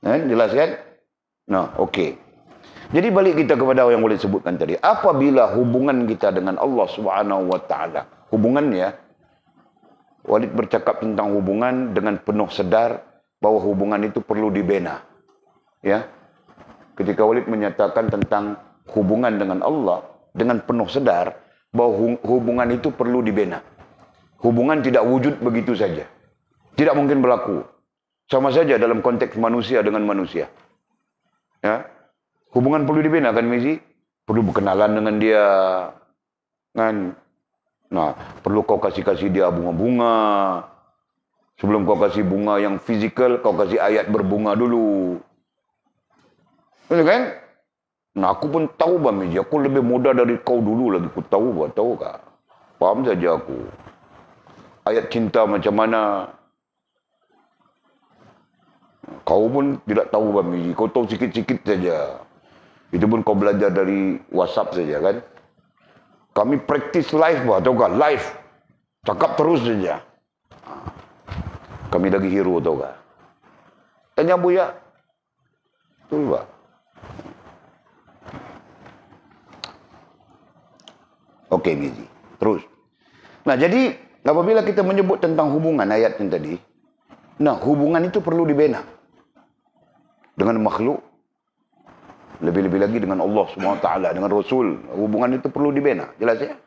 Jelas kan? Nah, okey. Jadi balik kita kepada yang boleh sebutkan tadi. Apabila hubungan kita dengan Allah Subhanahu Wa Taala, hubungannya, Walid bercakap tentang hubungan dengan penuh sedar bahwa hubungan itu perlu dibina. Ya. Ketika Walid menyatakan tentang hubungan dengan Allah dengan penuh sedar bahwa hubungan itu perlu dibina. Hubungan tidak wujud begitu saja. Tidak mungkin berlaku. Sama saja dalam konteks manusia dengan manusia. Ya. Hubungan perlu dibina kan, Mizi? Perlu berkenalan dengan dia. Kan? Nah, perlu kau kasih dia bunga-bunga. Sebelum kau kasih bunga yang fizikal, kau kasih ayat berbunga dulu. Betul kan? Nah, aku pun tahu, Bami, aku lebih muda dari kau dulu lagi. Aku tahu, tahu kah? Paham saja aku. Ayat cinta macam mana? Kau pun tidak tahu, Bami. Kau tahu sikit-sikit saja. Itu pun kau belajar dari WhatsApp saja, kan? Kami praktis live, tahu kah? Live. Cakap terus saja. Kami lagi hero, tahu kah? Tanya Buya. Betul, Pak. Okey, Mizi. Terus. Nah, jadi apabila kita menyebut tentang hubungan ayat yang tadi, nah, hubungan itu perlu dibina dengan makhluk, lebih-lebih lagi dengan Allah SWT, dengan Rasul. Hubungan itu perlu dibina. Jelas ya?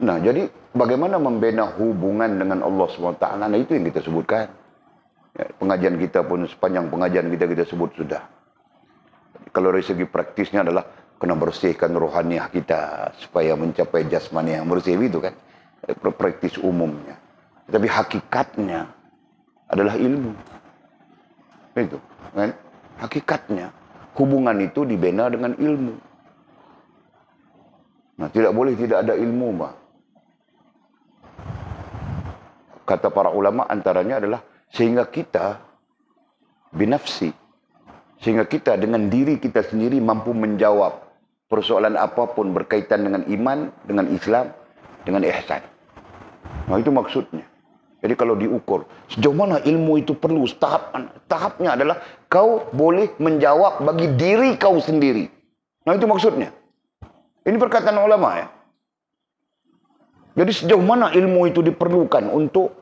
Nah, jadi bagaimana membina hubungan dengan Allah SWT? Nah, itu yang kita sebutkan. Ya, pengajian kita pun, sepanjang pengajian kita sebut sudah. Kalau dari segi praktisnya adalah kena bersihkan rohaniah kita supaya mencapai jasmani yang bersih, itu kan praktis umumnya. Tapi hakikatnya adalah ilmu. Itu kan hakikatnya hubungan itu dibina dengan ilmu. Nah, tidak boleh tidak ada ilmu, Mbak. Kata para ulama antaranya adalah sehingga kita binafsi, sehingga kita dengan diri kita sendiri mampu menjawab persoalan apapun berkaitan dengan iman, dengan Islam, dengan ihsan. Nah, itu maksudnya. Jadi kalau diukur, sejauh mana ilmu itu perlu, tahapnya adalah kau boleh menjawab bagi diri kau sendiri. Nah, itu maksudnya. Ini perkataan ulama ya. Jadi sejauh mana ilmu itu diperlukan untuk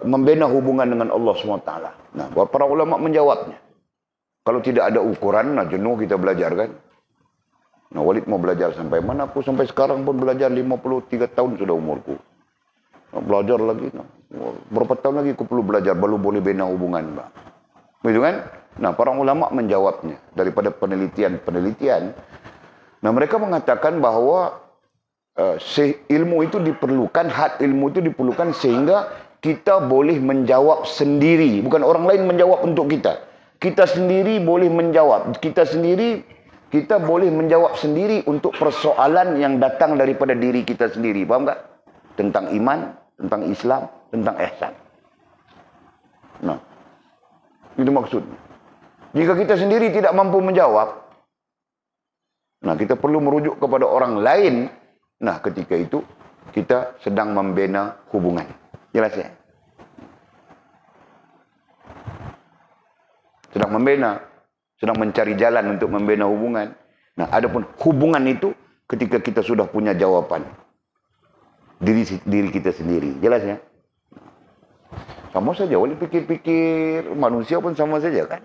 membina hubungan dengan Allah SWT. Nah, para ulama menjawabnya. Kalau tidak ada ukuran, nah jenuh kita belajar kan. Nah, Walid mau belajar sampai mana? Aku sampai sekarang pun belajar 53 tahun sudah umurku. Nah, belajar lagi. Nah. Berapa tahun lagi aku perlu belajar, baru boleh bina hubungan, Mbak. Begitu kan? Nah, para ulama menjawabnya. Daripada penelitian. Nah, mereka mengatakan bahwa ilmu itu diperlukan, hak ilmu itu diperlukan sehingga kita boleh menjawab sendiri. Bukan orang lain menjawab untuk kita. Kita sendiri boleh menjawab. Kita boleh menjawab sendiri untuk persoalan yang datang daripada diri kita sendiri. Faham tak? Tentang iman, tentang Islam, tentang ihsan. Nah, itu maksudnya. Jika kita sendiri tidak mampu menjawab, nah kita perlu merujuk kepada orang lain. Nah, ketika itu kita sedang membina hubungan. Jelas ya? Sedang membina, sedang mencari jalan untuk membina hubungan. Nah, adapun hubungan itu ketika kita sudah punya jawaban diri kita sendiri. Jelas ya? Sama saja, boleh pikir-pikir, manusia pun sama saja kan?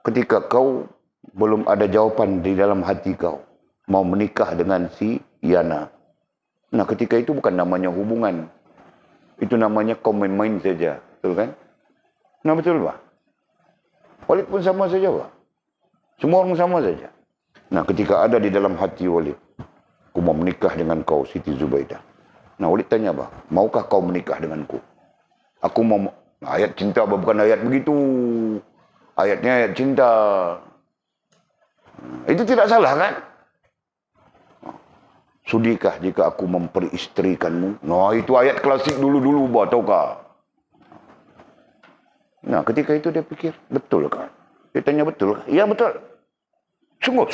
Ketika kau belum ada jawaban di dalam hati kau, mau menikah dengan si Yana. Nah, ketika itu bukan namanya hubungan. Itu namanya kau main-main saja. Betul kan? Nah, betul Pak? Walid pun sama saja Pak. Semua orang sama saja. Nah, ketika ada di dalam hati Walid, aku mau menikah dengan kau, Siti Zubaidah. Nah, Walid tanya Pak, maukah kau menikah denganku? Aku mau, nah, ayat cinta bukan ayat begitu. Ayatnya ayat cinta. Itu tidak salah kan? Sudikah jika aku memperistrikanmu? Nah, itu ayat klasik dulu-dulu, tahukah? Nah, ketika itu dia pikir, betul kan? Dia tanya betul. Ya betul. Sungguh.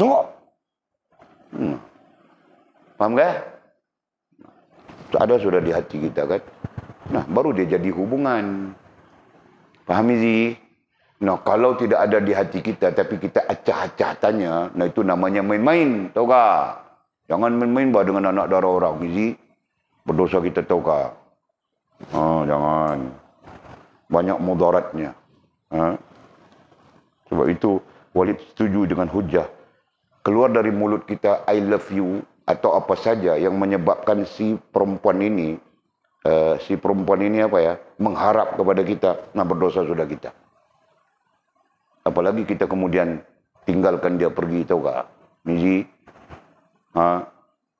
Paham kan? Ada sudah di hati kita kan? Nah, baru dia jadi hubungan. Paham ini? Nah, kalau tidak ada di hati kita, tapi kita acah-acah tanya, nah itu namanya main-main, tahu tak? Jangan main-main dengan anak darah orang, Mizi. Berdosa kita, tahu tak? Jangan. Banyak mudaratnya. Sebab itu, Walid setuju dengan hujah. Keluar dari mulut kita, I love you, atau apa saja yang menyebabkan si perempuan ini mengharap kepada kita, nah berdosa sudah kita. Apalagi kita kemudian tinggalkan dia pergi, tahu tak? Mizi,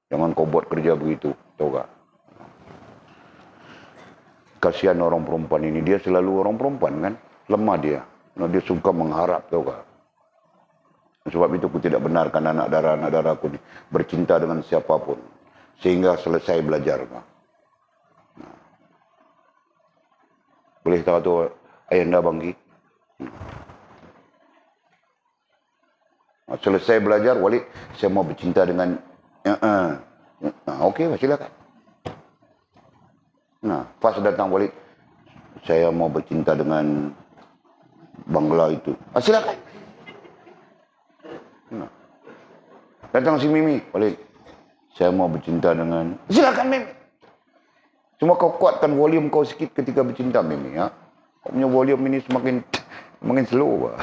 jangan kau buat kerja begitu, tahu tak? Kasihan orang perempuan ini, dia selalu orang perempuan kan, lemah dia. Nah, dia suka mengharap, tahu tak? Sebab itu aku tidak benarkan anak darah aku ini bercinta dengan siapapun sehingga selesai belajar. Boleh tahu tu ayanda bangki? Selesai belajar, Walid, saya mau bercinta dengan okey, silakan. Nah, pas datang Walid, saya mau bercinta dengan Bangla itu. Silakan. Nah. Datang si Mimi, Walid, saya mau bercinta dengan... Silakan Mimi. Cuma kau kuatkan volume kau sikit ketika bercinta Mimi, ya. Kau punya volume ini semakin slow, Pak.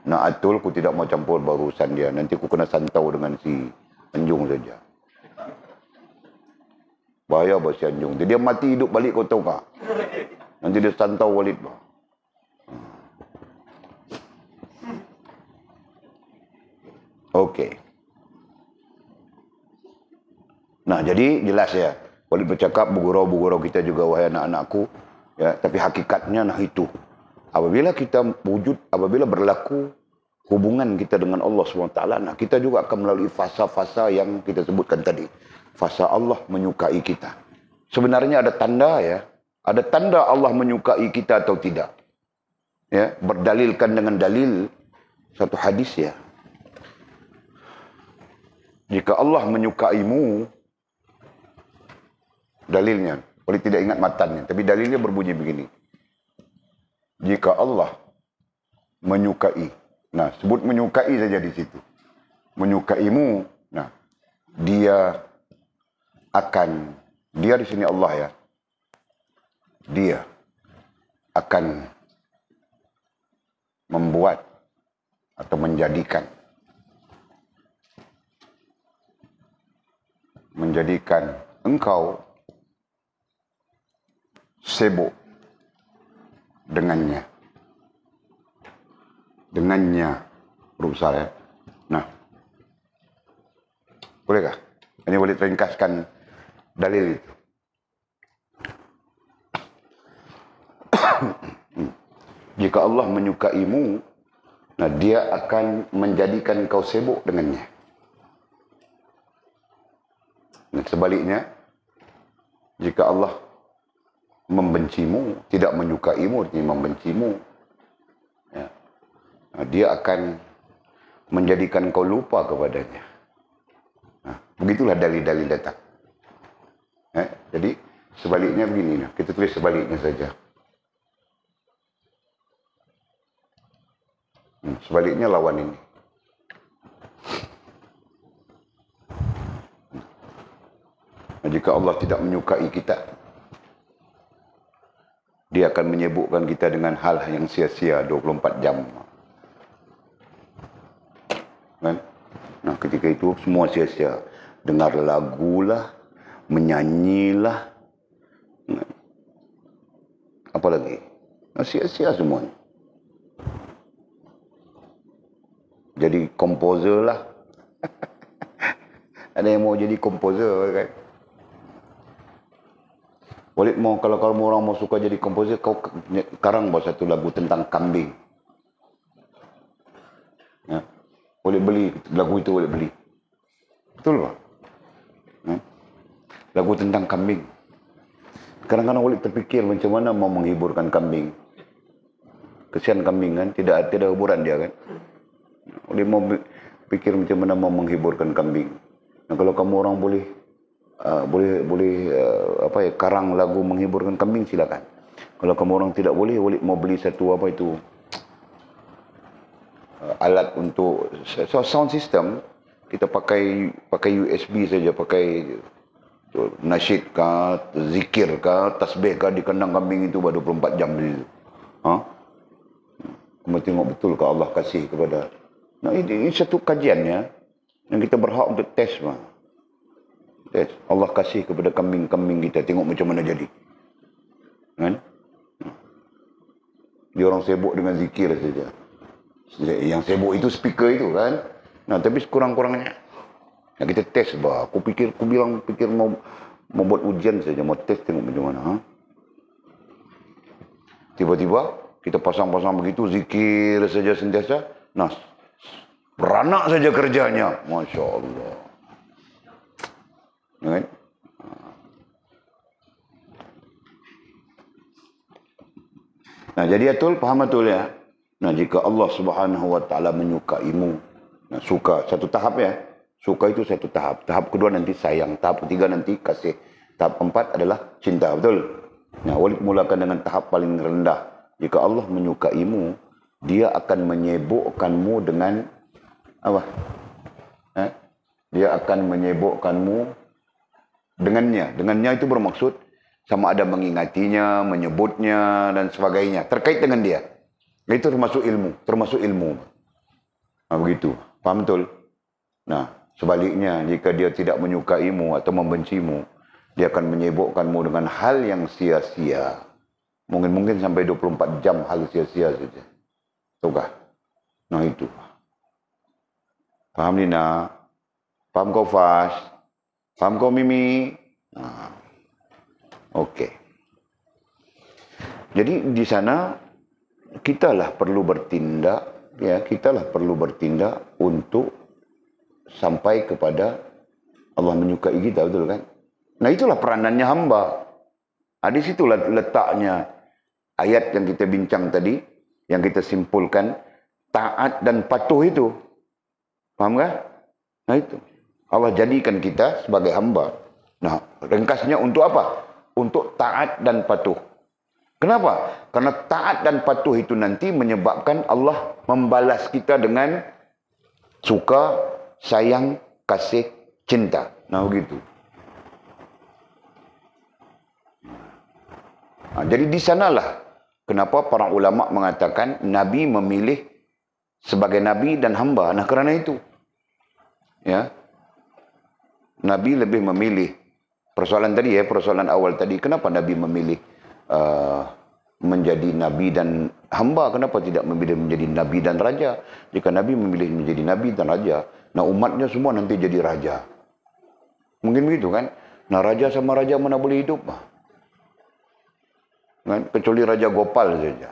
Nah, Atul, aku tidak mau campur berurusan dia. Nanti aku kena santau dengan si Anjung saja. Bahaya bah si Anjung. Dia mati hidup balik, kau tahu tak? Nanti dia santau Walid, bah. Okey. Nah, jadi jelas ya. Walid bercakap, bergurau-gurau kita juga, wahai anak-anakku. Ya, tapi hakikatnya nah itu. Apabila kita wujud, apabila berlaku hubungan kita dengan Allah SWT, nah kita juga akan melalui fasa-fasa yang kita sebutkan tadi. Fasa Allah menyukai kita. Sebenarnya ada tanda ya. Ada tanda Allah menyukai kita atau tidak. Ya, berdalilkan dengan dalil satu hadis ya. Jika Allah menyukaimu, dalilnya, boleh tidak ingat matannya, tapi dalilnya berbunyi begini. Jika Allah menyukai, nah sebut menyukai saja di situ. Menyukaimu, nah dia di sini Allah ya, dia akan membuat atau menjadikan engkau sibuk dengannya berusaha ya. Nah, bolehkah? Ini boleh ringkaskan dalil itu. Jika Allah menyukaimu, nah dia akan menjadikan kau sibuk dengannya. Nah, sebaliknya, jika Allah membencimu, tidak menyukaimu, artinya membencimu, ya, nah, dia akan menjadikan kau lupa kepadanya. Nah, Begitulah dalil-dalil datang. Jadi sebaliknya begini, kita tulis sebaliknya saja. Sebaliknya lawan ini. Jika Allah tidak menyukai kita, Dia akan menyibukkan kita dengan hal yang sia-sia 24 jam. Kan? Nah, ketika itu semua sia-sia. Dengar lagulah, menyanyilah, apa lagi? Nah, sia-sia semuanya. Jadi komposer lah. Ada yang mau jadi komposer kan? Walid mau, kalau orang mau suka jadi komposer, kau karang buat satu lagu tentang kambing. Ya. Boleh beli lagu itu, boleh beli. Betul tak? Ya. Lagu tentang kambing. Kadang-kadang Walid terfikir macam mana mau menghiburkan kambing. Kesian kambing kan, tidak ada hiburan dia kan. Walid mau fikir macam mana mau menghiburkan kambing. Nah, kalau kamu orang boleh karang lagu menghiburkan kambing, silakan. Kalau kamu orang tidak boleh, Walid mau beli satu alat untuk sound system. Kita pakai USB saja, pakai nasyid kah, zikir kah, tasbih kah di kandang kambing itu 24 jam itu. Kamu tengok betul ke Allah kasih kepada. Nah, ini satu kajiannya yang kita berhak untuk test mah. Allah kasih kepada kambing-kambing kita, tengok macam mana jadi. Kan? Dia orang sibuk dengan zikir saja. Yang sibuk itu speaker itu kan. Nah, tapi sekurang-kurangnya nah, kita test bah. Aku bilang mau buat ujian saja, mau test tengok macam mana. Tiba-tiba kita pasang-pasang begitu zikir saja sentiasa. Nah, beranak saja kerjanya. Masya Allah. Kan? Nah, jadi atul, faham atul ya. Nah, jika Allah Subhanahu wa taala menyukaimu, nah, suka satu tahap ya. Suka itu satu tahap. Tahap kedua nanti sayang, tahap ketiga nanti kasih. Tahap keempat adalah cinta, betul? Nah, Walid mulakan dengan tahap paling rendah. Jika Allah menyukaimu, Dia akan menyibukkanmu dengan apa? Dia akan menyibukkanmu dengannya. Dengannya itu bermaksud sama ada mengingatinya, menyebutnya dan sebagainya terkait dengan dia. Itu termasuk ilmu. Nah, begitu. Faham betul? Nah, sebaliknya jika dia tidak menyukaimu atau membencimu, dia akan menyibukkanmu dengan hal yang sia-sia. Mungkin sampai 24 jam hal sia-sia saja. Tahukah? Nah, itu. Faham Lina? Faham kau Fas? Faham kau Mimi? Nah. Okey. Jadi di sana kitalah perlu bertindak, ya, kitalah perlu bertindak untuk sampai kepada Allah menyukai kita, betul kan? Nah, itulah peranannya hamba. Di situlah letaknya ayat yang kita bincang tadi, yang kita simpulkan, taat dan patuh itu. Faham kan? Nah, itu. Allah jadikan kita sebagai hamba. Nah, ringkasnya untuk apa? Untuk taat dan patuh. Kenapa? Karena taat dan patuh itu nanti menyebabkan Allah membalas kita dengan suka, sayang, kasih, cinta. Nah, begitu. Nah, jadi di sanalah kenapa para ulama mengatakan Nabi memilih sebagai Nabi dan hamba. Nah, kerana itu. Ya. Nabi lebih memilih. Persoalan tadi ya, persoalan awal tadi. Kenapa Nabi memilih menjadi Nabi dan hamba? Kenapa tidak memilih menjadi Nabi dan Raja? Jika Nabi memilih menjadi Nabi dan Raja, nah umatnya semua nanti jadi Raja. Mungkin begitu kan? Nah, Raja sama Raja mana boleh hidup? Kan? Kecuali Raja Gopal saja.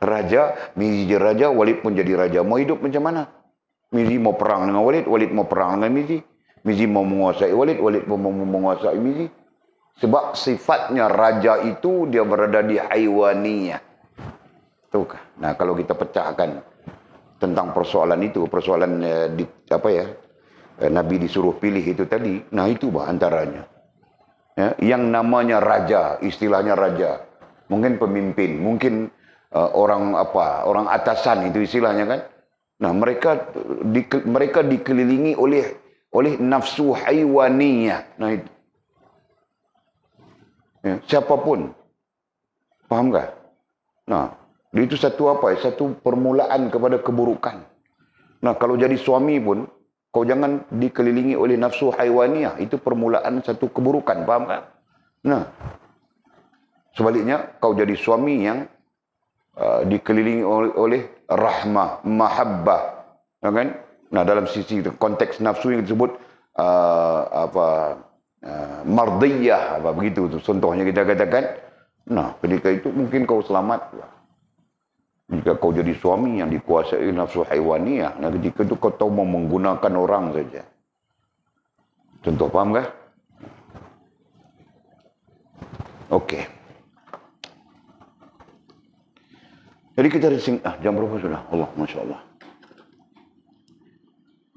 Raja, Mizi jadi Raja, Walid pun jadi Raja. Mau hidup macam mana? Mizi mau perang dengan Walid, Walid mau perang dengan Mizi. Mizi mau menguasai Walid, Walid pun mau menguasai Mizi. Sebab sifatnya Raja itu dia berada di haiwaniyah. Tuh. Nah, kalau kita pecahkan tentang persoalan itu, persoalan Nabi disuruh pilih itu tadi. Nah, itu antaranya. Ya, yang namanya raja, istilahnya raja. Mungkin pemimpin, mungkin orang atasan itu istilahnya kan. Nah, mereka dikelilingi oleh nafsu haiwaniyah. Nah, itu. Ya, siapapun. Paham tak? Nah, itu satu satu permulaan kepada keburukan. Nah, kalau jadi suami pun, kau jangan dikelilingi oleh nafsu haiwaniyah. Itu permulaan satu keburukan. Faham tak? Nah, sebaliknya, kau jadi suami yang dikelilingi oleh rahmah, mahabbah. Kan? Nah, dalam sisi konteks nafsu yang disebut mardiyah, begitu. Contohnya kita katakan, nah, ketika itu mungkin kau selamat. Jika kau jadi suami yang dikuasai nafsu haiwaniyah, nah ketika itu kau tahu mau menggunakan orang saja. Contoh, paham kah? Okey. Jadi kita jam berapa sudah? Allah, Masya Allah.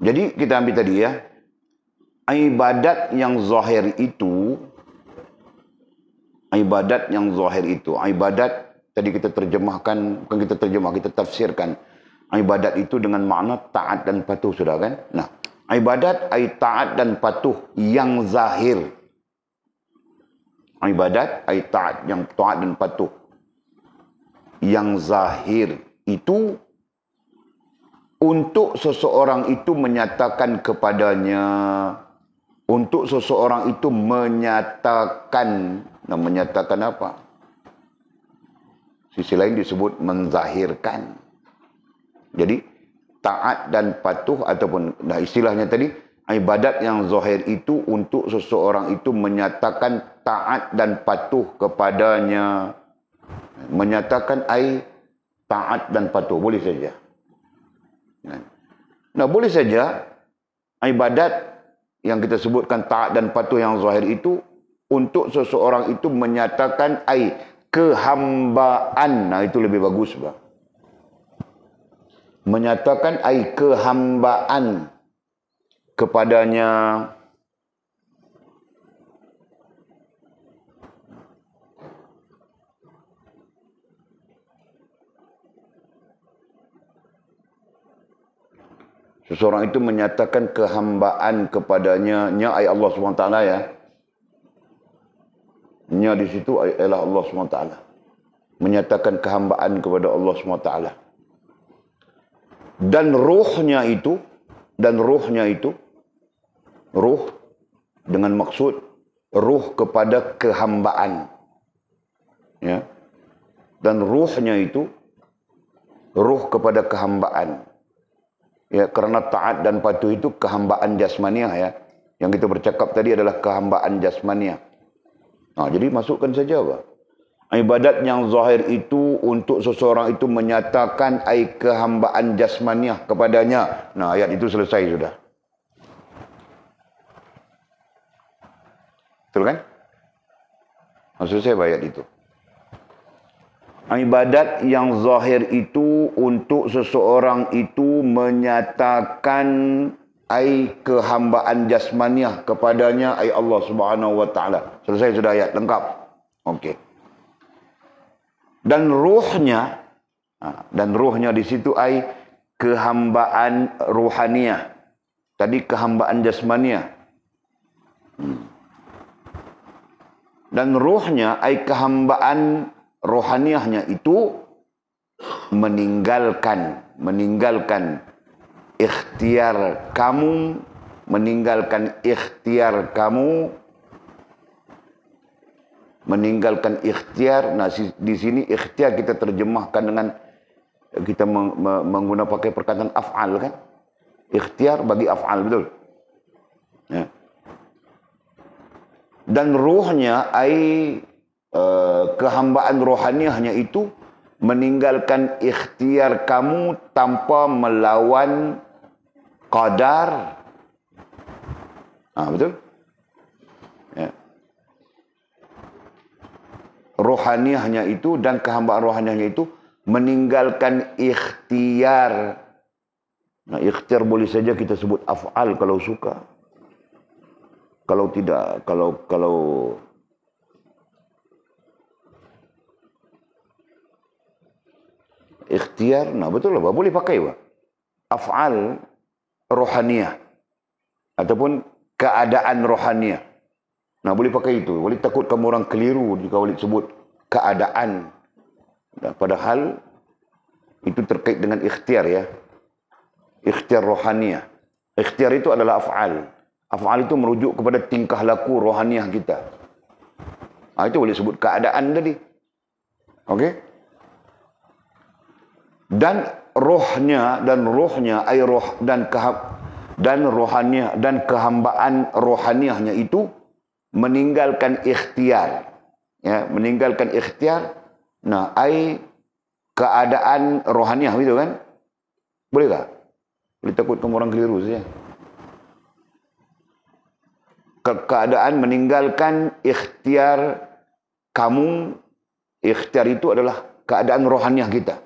Jadi kita ambil tadi ya, ibadat yang zahir itu, ibadat tadi kita terjemahkan, bukan kita terjemah, kita tafsirkan. Ibadat itu dengan makna taat dan patuh, sudah kan? Nah, ibadat ay taat dan patuh yang zahir. Ibadat ay taat dan patuh yang zahir itu untuk seseorang itu menyatakan kepadanya, untuk seseorang itu menyatakan, nah, menyatakan apa? Sisi lain disebut menzahirkan. Jadi taat dan patuh ataupun, nah, istilahnya tadi ibadat yang zahir itu untuk seseorang itu menyatakan taat dan patuh kepadanya. Menyatakan taat dan patuh boleh saja. Nah, boleh saja ibadat yang kita sebutkan taat dan patuh yang zahir itu untuk seseorang itu menyatakan kehambaan. Nah, itu lebih bagus, bang. Menyatakan kehambaan kepadanya. Seseorang itu menyatakan kehambaan kepadanya. Nya Allah SWT ya. Nya di situ ialah Allah SWT. Menyatakan kehambaan kepada Allah SWT. Dan ruhnya itu, ruh dengan maksud ruh kepada kehambaan. Ya. Dan ruhnya itu, ruh kepada kehambaan. Ya, kerana taat dan patuh itu kehambaan jasmaniah ya. Yang kita bercakap tadi adalah kehambaan jasmaniah. Nah, jadi masukkan saja, Pak. Ibadat yang zahir itu untuk seseorang itu menyatakan kehambaan jasmaniah kepadanya. Nah, ayat itu selesai sudah. Betul kan? Maksud saya ayat itu. Ibadat yang zahir itu untuk seseorang itu menyatakan kehambaan jasmaniah kepadanya Allah Subhanahu wa taala. Selesai sudah ayat lengkap. Okey. Dan ruhnya di situ kehambaan ruhaniah. Tadi kehambaan jasmaniah. Dan ruhnya kehambaan rohaniahnya itu meninggalkan ikhtiar kamu, meninggalkan ikhtiar. Nah, di sini ikhtiar kita terjemahkan dengan kita menggunakan pakai perkataan af'al kan? Ikhtiar bagi af'al, betul? Ya. Dan ruhnya kehambaan rohaniahnya itu meninggalkan ikhtiar kamu tanpa melawan qadar. Betul? Ya. Rohaniahnya itu dan kehambaan rohaniahnya itu meninggalkan ikhtiar Nah, ikhtiar boleh saja kita sebut af'al kalau suka. Kalau tidak, kalau ikhtiar, nah betul lah, boleh pakai Pak. Af'al rohaniyah ataupun keadaan rohaniyah. Nah, boleh pakai itu. Boleh takut kamu orang keliru jika boleh sebut keadaan. Nah, padahal itu terkait dengan ikhtiar ya. Ikhtiar rohaniyah. Ikhtiar itu adalah af'al. Af'al itu merujuk kepada tingkah laku rohaniyah kita. Nah, itu boleh sebut keadaan tadi. Okey? Dan rohnya ay roh dan rohaniyah dan kehambaan rohaniyahnya itu meninggalkan ikhtiar. Ya, meninggalkan ikhtiar. Nah, ay keadaan rohaniyah gitu kan? Boleh tak? Boleh takut kamu orang keliru saja. Keadaan meninggalkan ikhtiar kamu, ikhtiar itu adalah keadaan rohaniyah kita.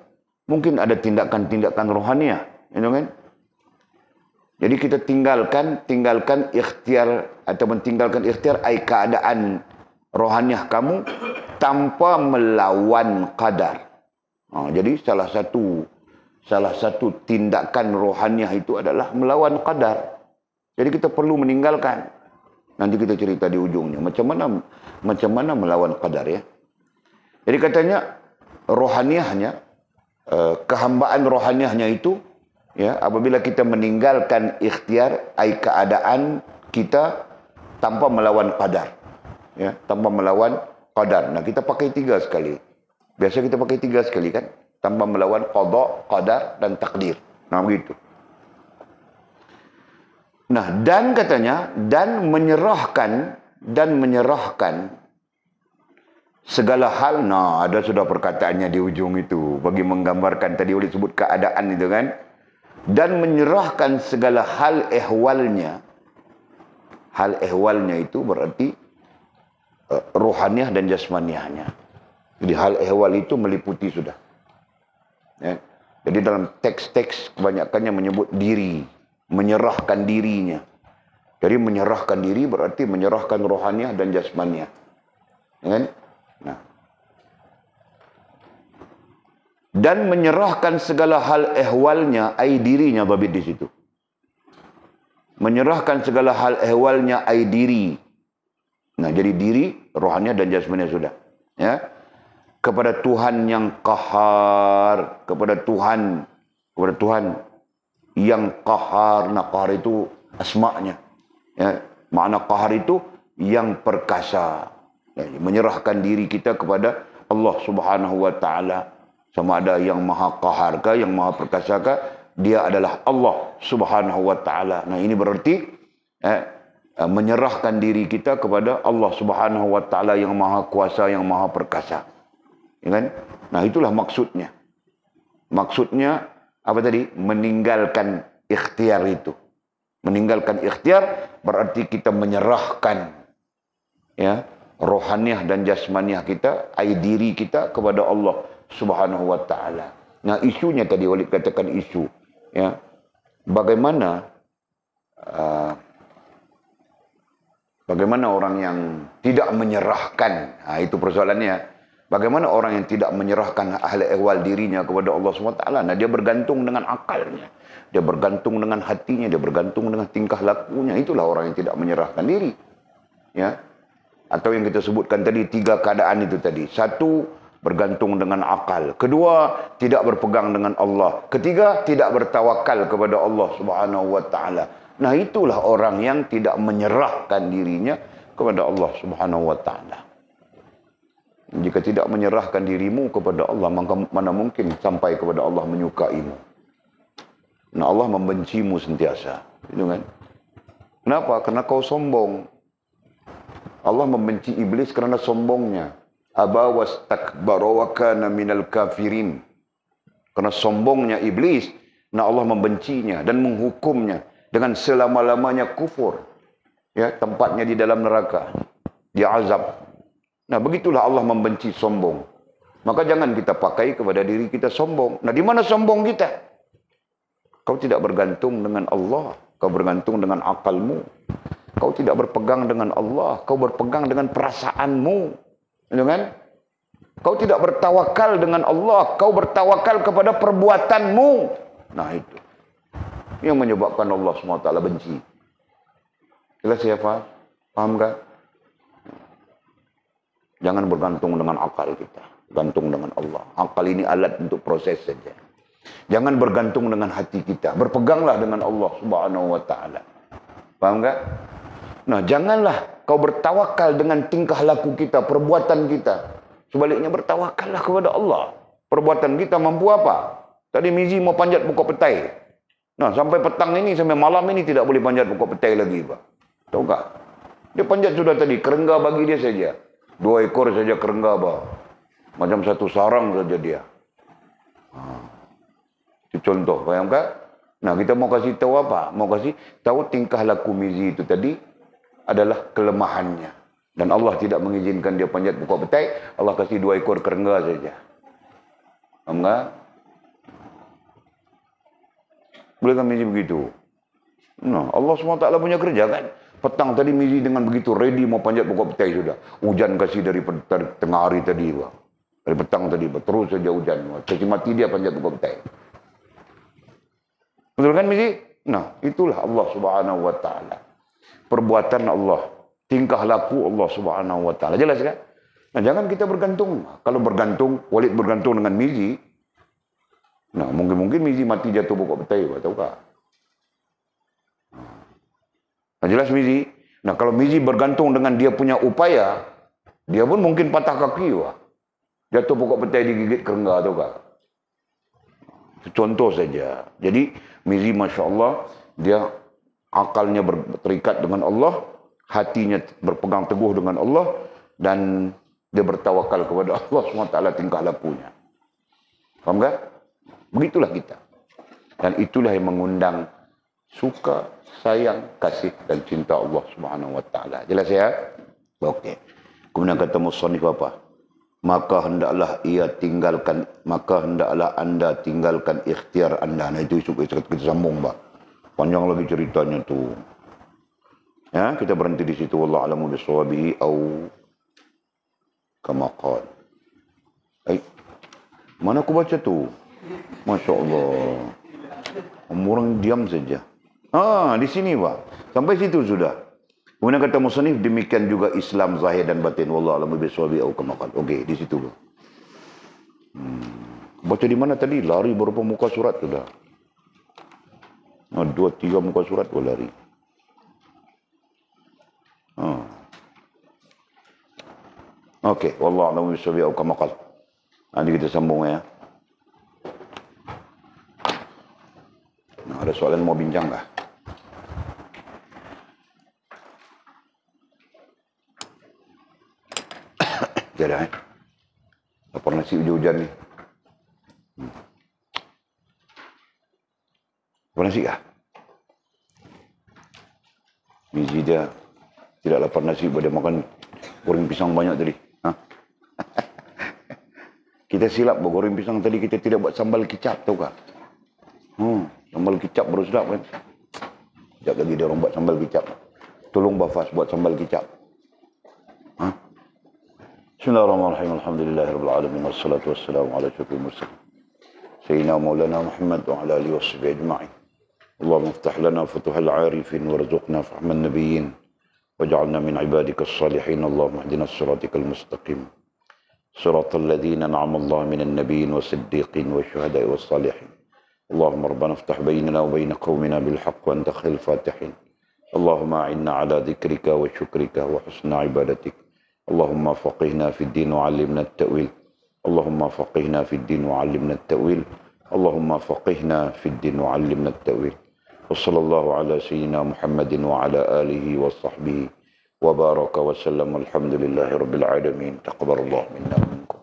Mungkin ada tindakan-tindakan rohaniyah, you know kan? Jadi kita tinggalkan ikhtiar atau mentinggalkan ikhtiar ay keadaan rohaniyah kamu tanpa melawan qadar. Jadi salah satu tindakan rohaniyah itu adalah melawan qadar. Jadi kita perlu meninggalkan. Nanti kita cerita di ujungnya macam mana melawan qadar ya. Jadi katanya rohaniyahnya, kehambaan rohaniyahnya itu ya, apabila kita meninggalkan ikhtiar ay keadaan kita tanpa melawan qadar. Ya, tanpa melawan qadar. Nah, kita pakai 3 sekali. Biasa kita pakai 3 sekali kan? Tanpa melawan qada, qadar dan takdir. Nah, begitu. Nah, dan katanya dan menyerahkan segala hal. Nah, ada sudah perkataannya di ujung itu bagi menggambarkan tadi boleh sebut keadaan itu kan. Dan menyerahkan segala hal ehwalnya. Hal ehwalnya itu berarti rohaniyah dan jasmaniyahnya. Jadi hal ehwal itu meliputi sudah. Ya. Jadi dalam teks-teks kebanyakannya menyebut diri, menyerahkan dirinya. Jadi menyerahkan diri berarti menyerahkan rohaniyah dan jasmaniyah. Ya kan? Nah. Dan menyerahkan segala hal ehwalnya, ay dirinya babit di situ. Menyerahkan segala hal ehwalnya, ay diri. Nah, jadi diri, rohaniyah dan jasmaniyah sudah. Ya. Kepada Tuhan yang qahar, kepada Tuhan yang qahar. Nah, qahar itu asma'nya. Ya, makna qahar itu yang perkasa. Ya, menyerahkan diri kita kepada Allah Subhanahu wa taala. Sama ada yang maha qahar kah, yang maha perkasa kah, dia adalah Allah Subhanahu wa taala. Nah, ini berarti menyerahkan diri kita kepada Allah Subhanahu wa taala yang maha kuasa, yang maha perkasa. Ya kan? Nah, itulah maksudnya. Maksudnya apa tadi? Meninggalkan ikhtiar itu. Meninggalkan ikhtiar berarti kita menyerahkan ya, rohaniyah dan jasmaniyah kita, ay diri kita kepada Allah Subhanahu wa taala. Nah, isunya tadi Walid katakan isu ya. Bagaimana orang yang tidak menyerahkan, nah, itu persoalannya. Bagaimana orang yang tidak menyerahkan ahli ehwal dirinya kepada Allah SWT? Nah, dia bergantung dengan akalnya. Dia bergantung dengan hatinya. Dia bergantung dengan tingkah lakunya. Itulah orang yang tidak menyerahkan diri. Ya. Atau yang kita sebutkan tadi, 3 keadaan itu tadi. 1, bergantung dengan akal. 2, tidak berpegang dengan Allah. 3, tidak bertawakal kepada Allah SWT. Nah, itulah orang yang tidak menyerahkan dirinya kepada Allah SWT. Jika tidak menyerahkan dirimu kepada Allah, maka mana mungkin sampai kepada Allah menyukaimu. Nah, Allah membencimu sentiasa. Itu kan? Kenapa? Karena kau sombong. Allah membenci iblis kerana sombongnya. Aba wastakbara wa kana minal kafirin. Karena sombongnya iblis, nah Allah membencinya dan menghukumnya dengan selama-lamanya kufur. Ya, tempatnya di dalam neraka. Dia azab. Nah, begitulah Allah membenci sombong. Maka jangan kita pakai kepada diri kita sombong. Nah, di mana sombong kita? Kau tidak bergantung dengan Allah. Kau bergantung dengan akalmu. Kau tidak berpegang dengan Allah. Kau berpegang dengan perasaanmu. Gitu kan? Kau tidak bertawakal dengan Allah. Kau bertawakal kepada perbuatanmu. Nah itu. Yang menyebabkan Allah SWT benci. Jelas ya, paham kan? Jangan bergantung dengan akal kita. Gantung dengan Allah. Akal ini alat untuk proses saja. Jangan bergantung dengan hati kita. Berpeganglah dengan Allah Subhanahu wa taala. Paham tak? Nah, janganlah kau bertawakal dengan tingkah laku kita, perbuatan kita. Sebaliknya bertawakallah kepada Allah. Perbuatan kita mampu apa? Tadi Mizi mau panjat pokok petai. Nah, sampai petang ini, sampai malam ini tidak boleh panjat pokok petai lagi, Pak. Tahu tak? Dia panjat sudah tadi, kerengga bagi dia saja. 2 ekor saja kerengga, Pak. Macam satu sarang saja dia. Itu contoh, faham tak? Nah, kita mau kasih tahu apa? Mau kasih tahu tingkah laku Mizi itu tadi adalah kelemahannya. Dan Allah tidak mengizinkan dia panjat pokok petai. Allah kasih 2 ekor kerengga saja. Faham tak? Boleh kan Mizi begitu? Nah, Allah SWT punya kerja kan? Petang tadi Mizi dengan begitu ready mau panjat pokok petai sudah. Hujan kasih dari tengah hari tadi, Pak. Dari petang tadi, Pak. Terus saja hujan. Caci mati dia panjat pokok petai. Betul kan Mizi? Nah, itulah Allah Subhanahu wa taala. Perbuatan Allah, tingkah laku Allah Subhanahu wa taala. Jelas kan? Nah, jangan kita bergantung. Kalau bergantung, Walid bergantung dengan Mizi. Nah, mungkin Mizi mati jatuh pokok petai, tahu tak? Nah, jelas Mizi. Nah, kalau Mizi bergantung dengan dia punya upaya, dia pun mungkin patah kaki, Wah. Jatuh pokok petai digigit kerengga, tahu tak? Contoh saja. Jadi Mizi Masya Allah, dia akalnya terikat dengan Allah, hatinya berpegang teguh dengan Allah, dan dia bertawakal kepada Allah SWT tingkah lakunya. Faham tak? Begitulah kita. Dan itulah yang mengundang suka, sayang, kasih, dan cinta Allah SWT. Jelas ya? Okey. Kemudian kata musannif apa? Maka hendaklah anda tinggalkan ikhtiar anda. Nah, itu kita sambung, Pak. Panjang lagi ceritanya tu. Ya, kita berhenti di situ. Wallahu a'lamu bishawab au kama qala. Mana aku baca tu? Masya Allah. Orang diam saja. Di sini, Pak. Sampai situ sudah. Kemudian kata musannif, demikian juga Islam zahir dan batin. Wallahu a'lamu bishawab au kama qala. Okey, di situ. Baca di mana tadi? Lari berapa muka surat sudah. 2-3 muka surat pun lari. Okey, wallahu a'lamu bishawab au kama qala. Nanti kita sambung ya. Nah, ada soalan mau bincang kah? Tiada, lapar nasi hujan-hujan ni. Lapar nasi kah? Mizi dia tidak lapar nasi, dia makan goreng pisang banyak tadi. Kita silap goreng pisang tadi, kita tidak buat sambal kicap, tahu kah? Sambal kicap baru sedap kan? Sekejap lagi dia orang buat sambal kicap. Tolong Bafas buat sambal kicap. Bismillahirrahmanirrahim. Alhamdulillahirabbil alamin wassalatu wassalamu ala asyrafil mursalin sayyidina maulana Muhammad wa ala alihi washabihi ajma'in. Allahumma iftah lana futuhal 'arifin warzuqna fahman nabiyyin waj'alna min ibadikas salihin. Allahumma ihdinas siratal mustaqim. Siratal ladzina an'ama Allahu minan nabiyyin wasiddiqin wasyuhada'i wassalihin. Allahumma rabbana iftah bainana wa bain qaumina bil haqq wa anta khairul fatihin. Allahumma a'inna 'ala dzikrika wa syukrika wa husni ibadatik. اللهم فقهنا في الدين وعلمنا التأويل. اللهم فقهنا في الدين وعلمنا التأويل. اللهم فقهنا في الدين وعلمنا التأويل. وصلى الله على سيدنا محمد وعلى آله وصحبه وبارك وسلم. الحمد لله رب العالمين. تقبل الله منا ومنكم.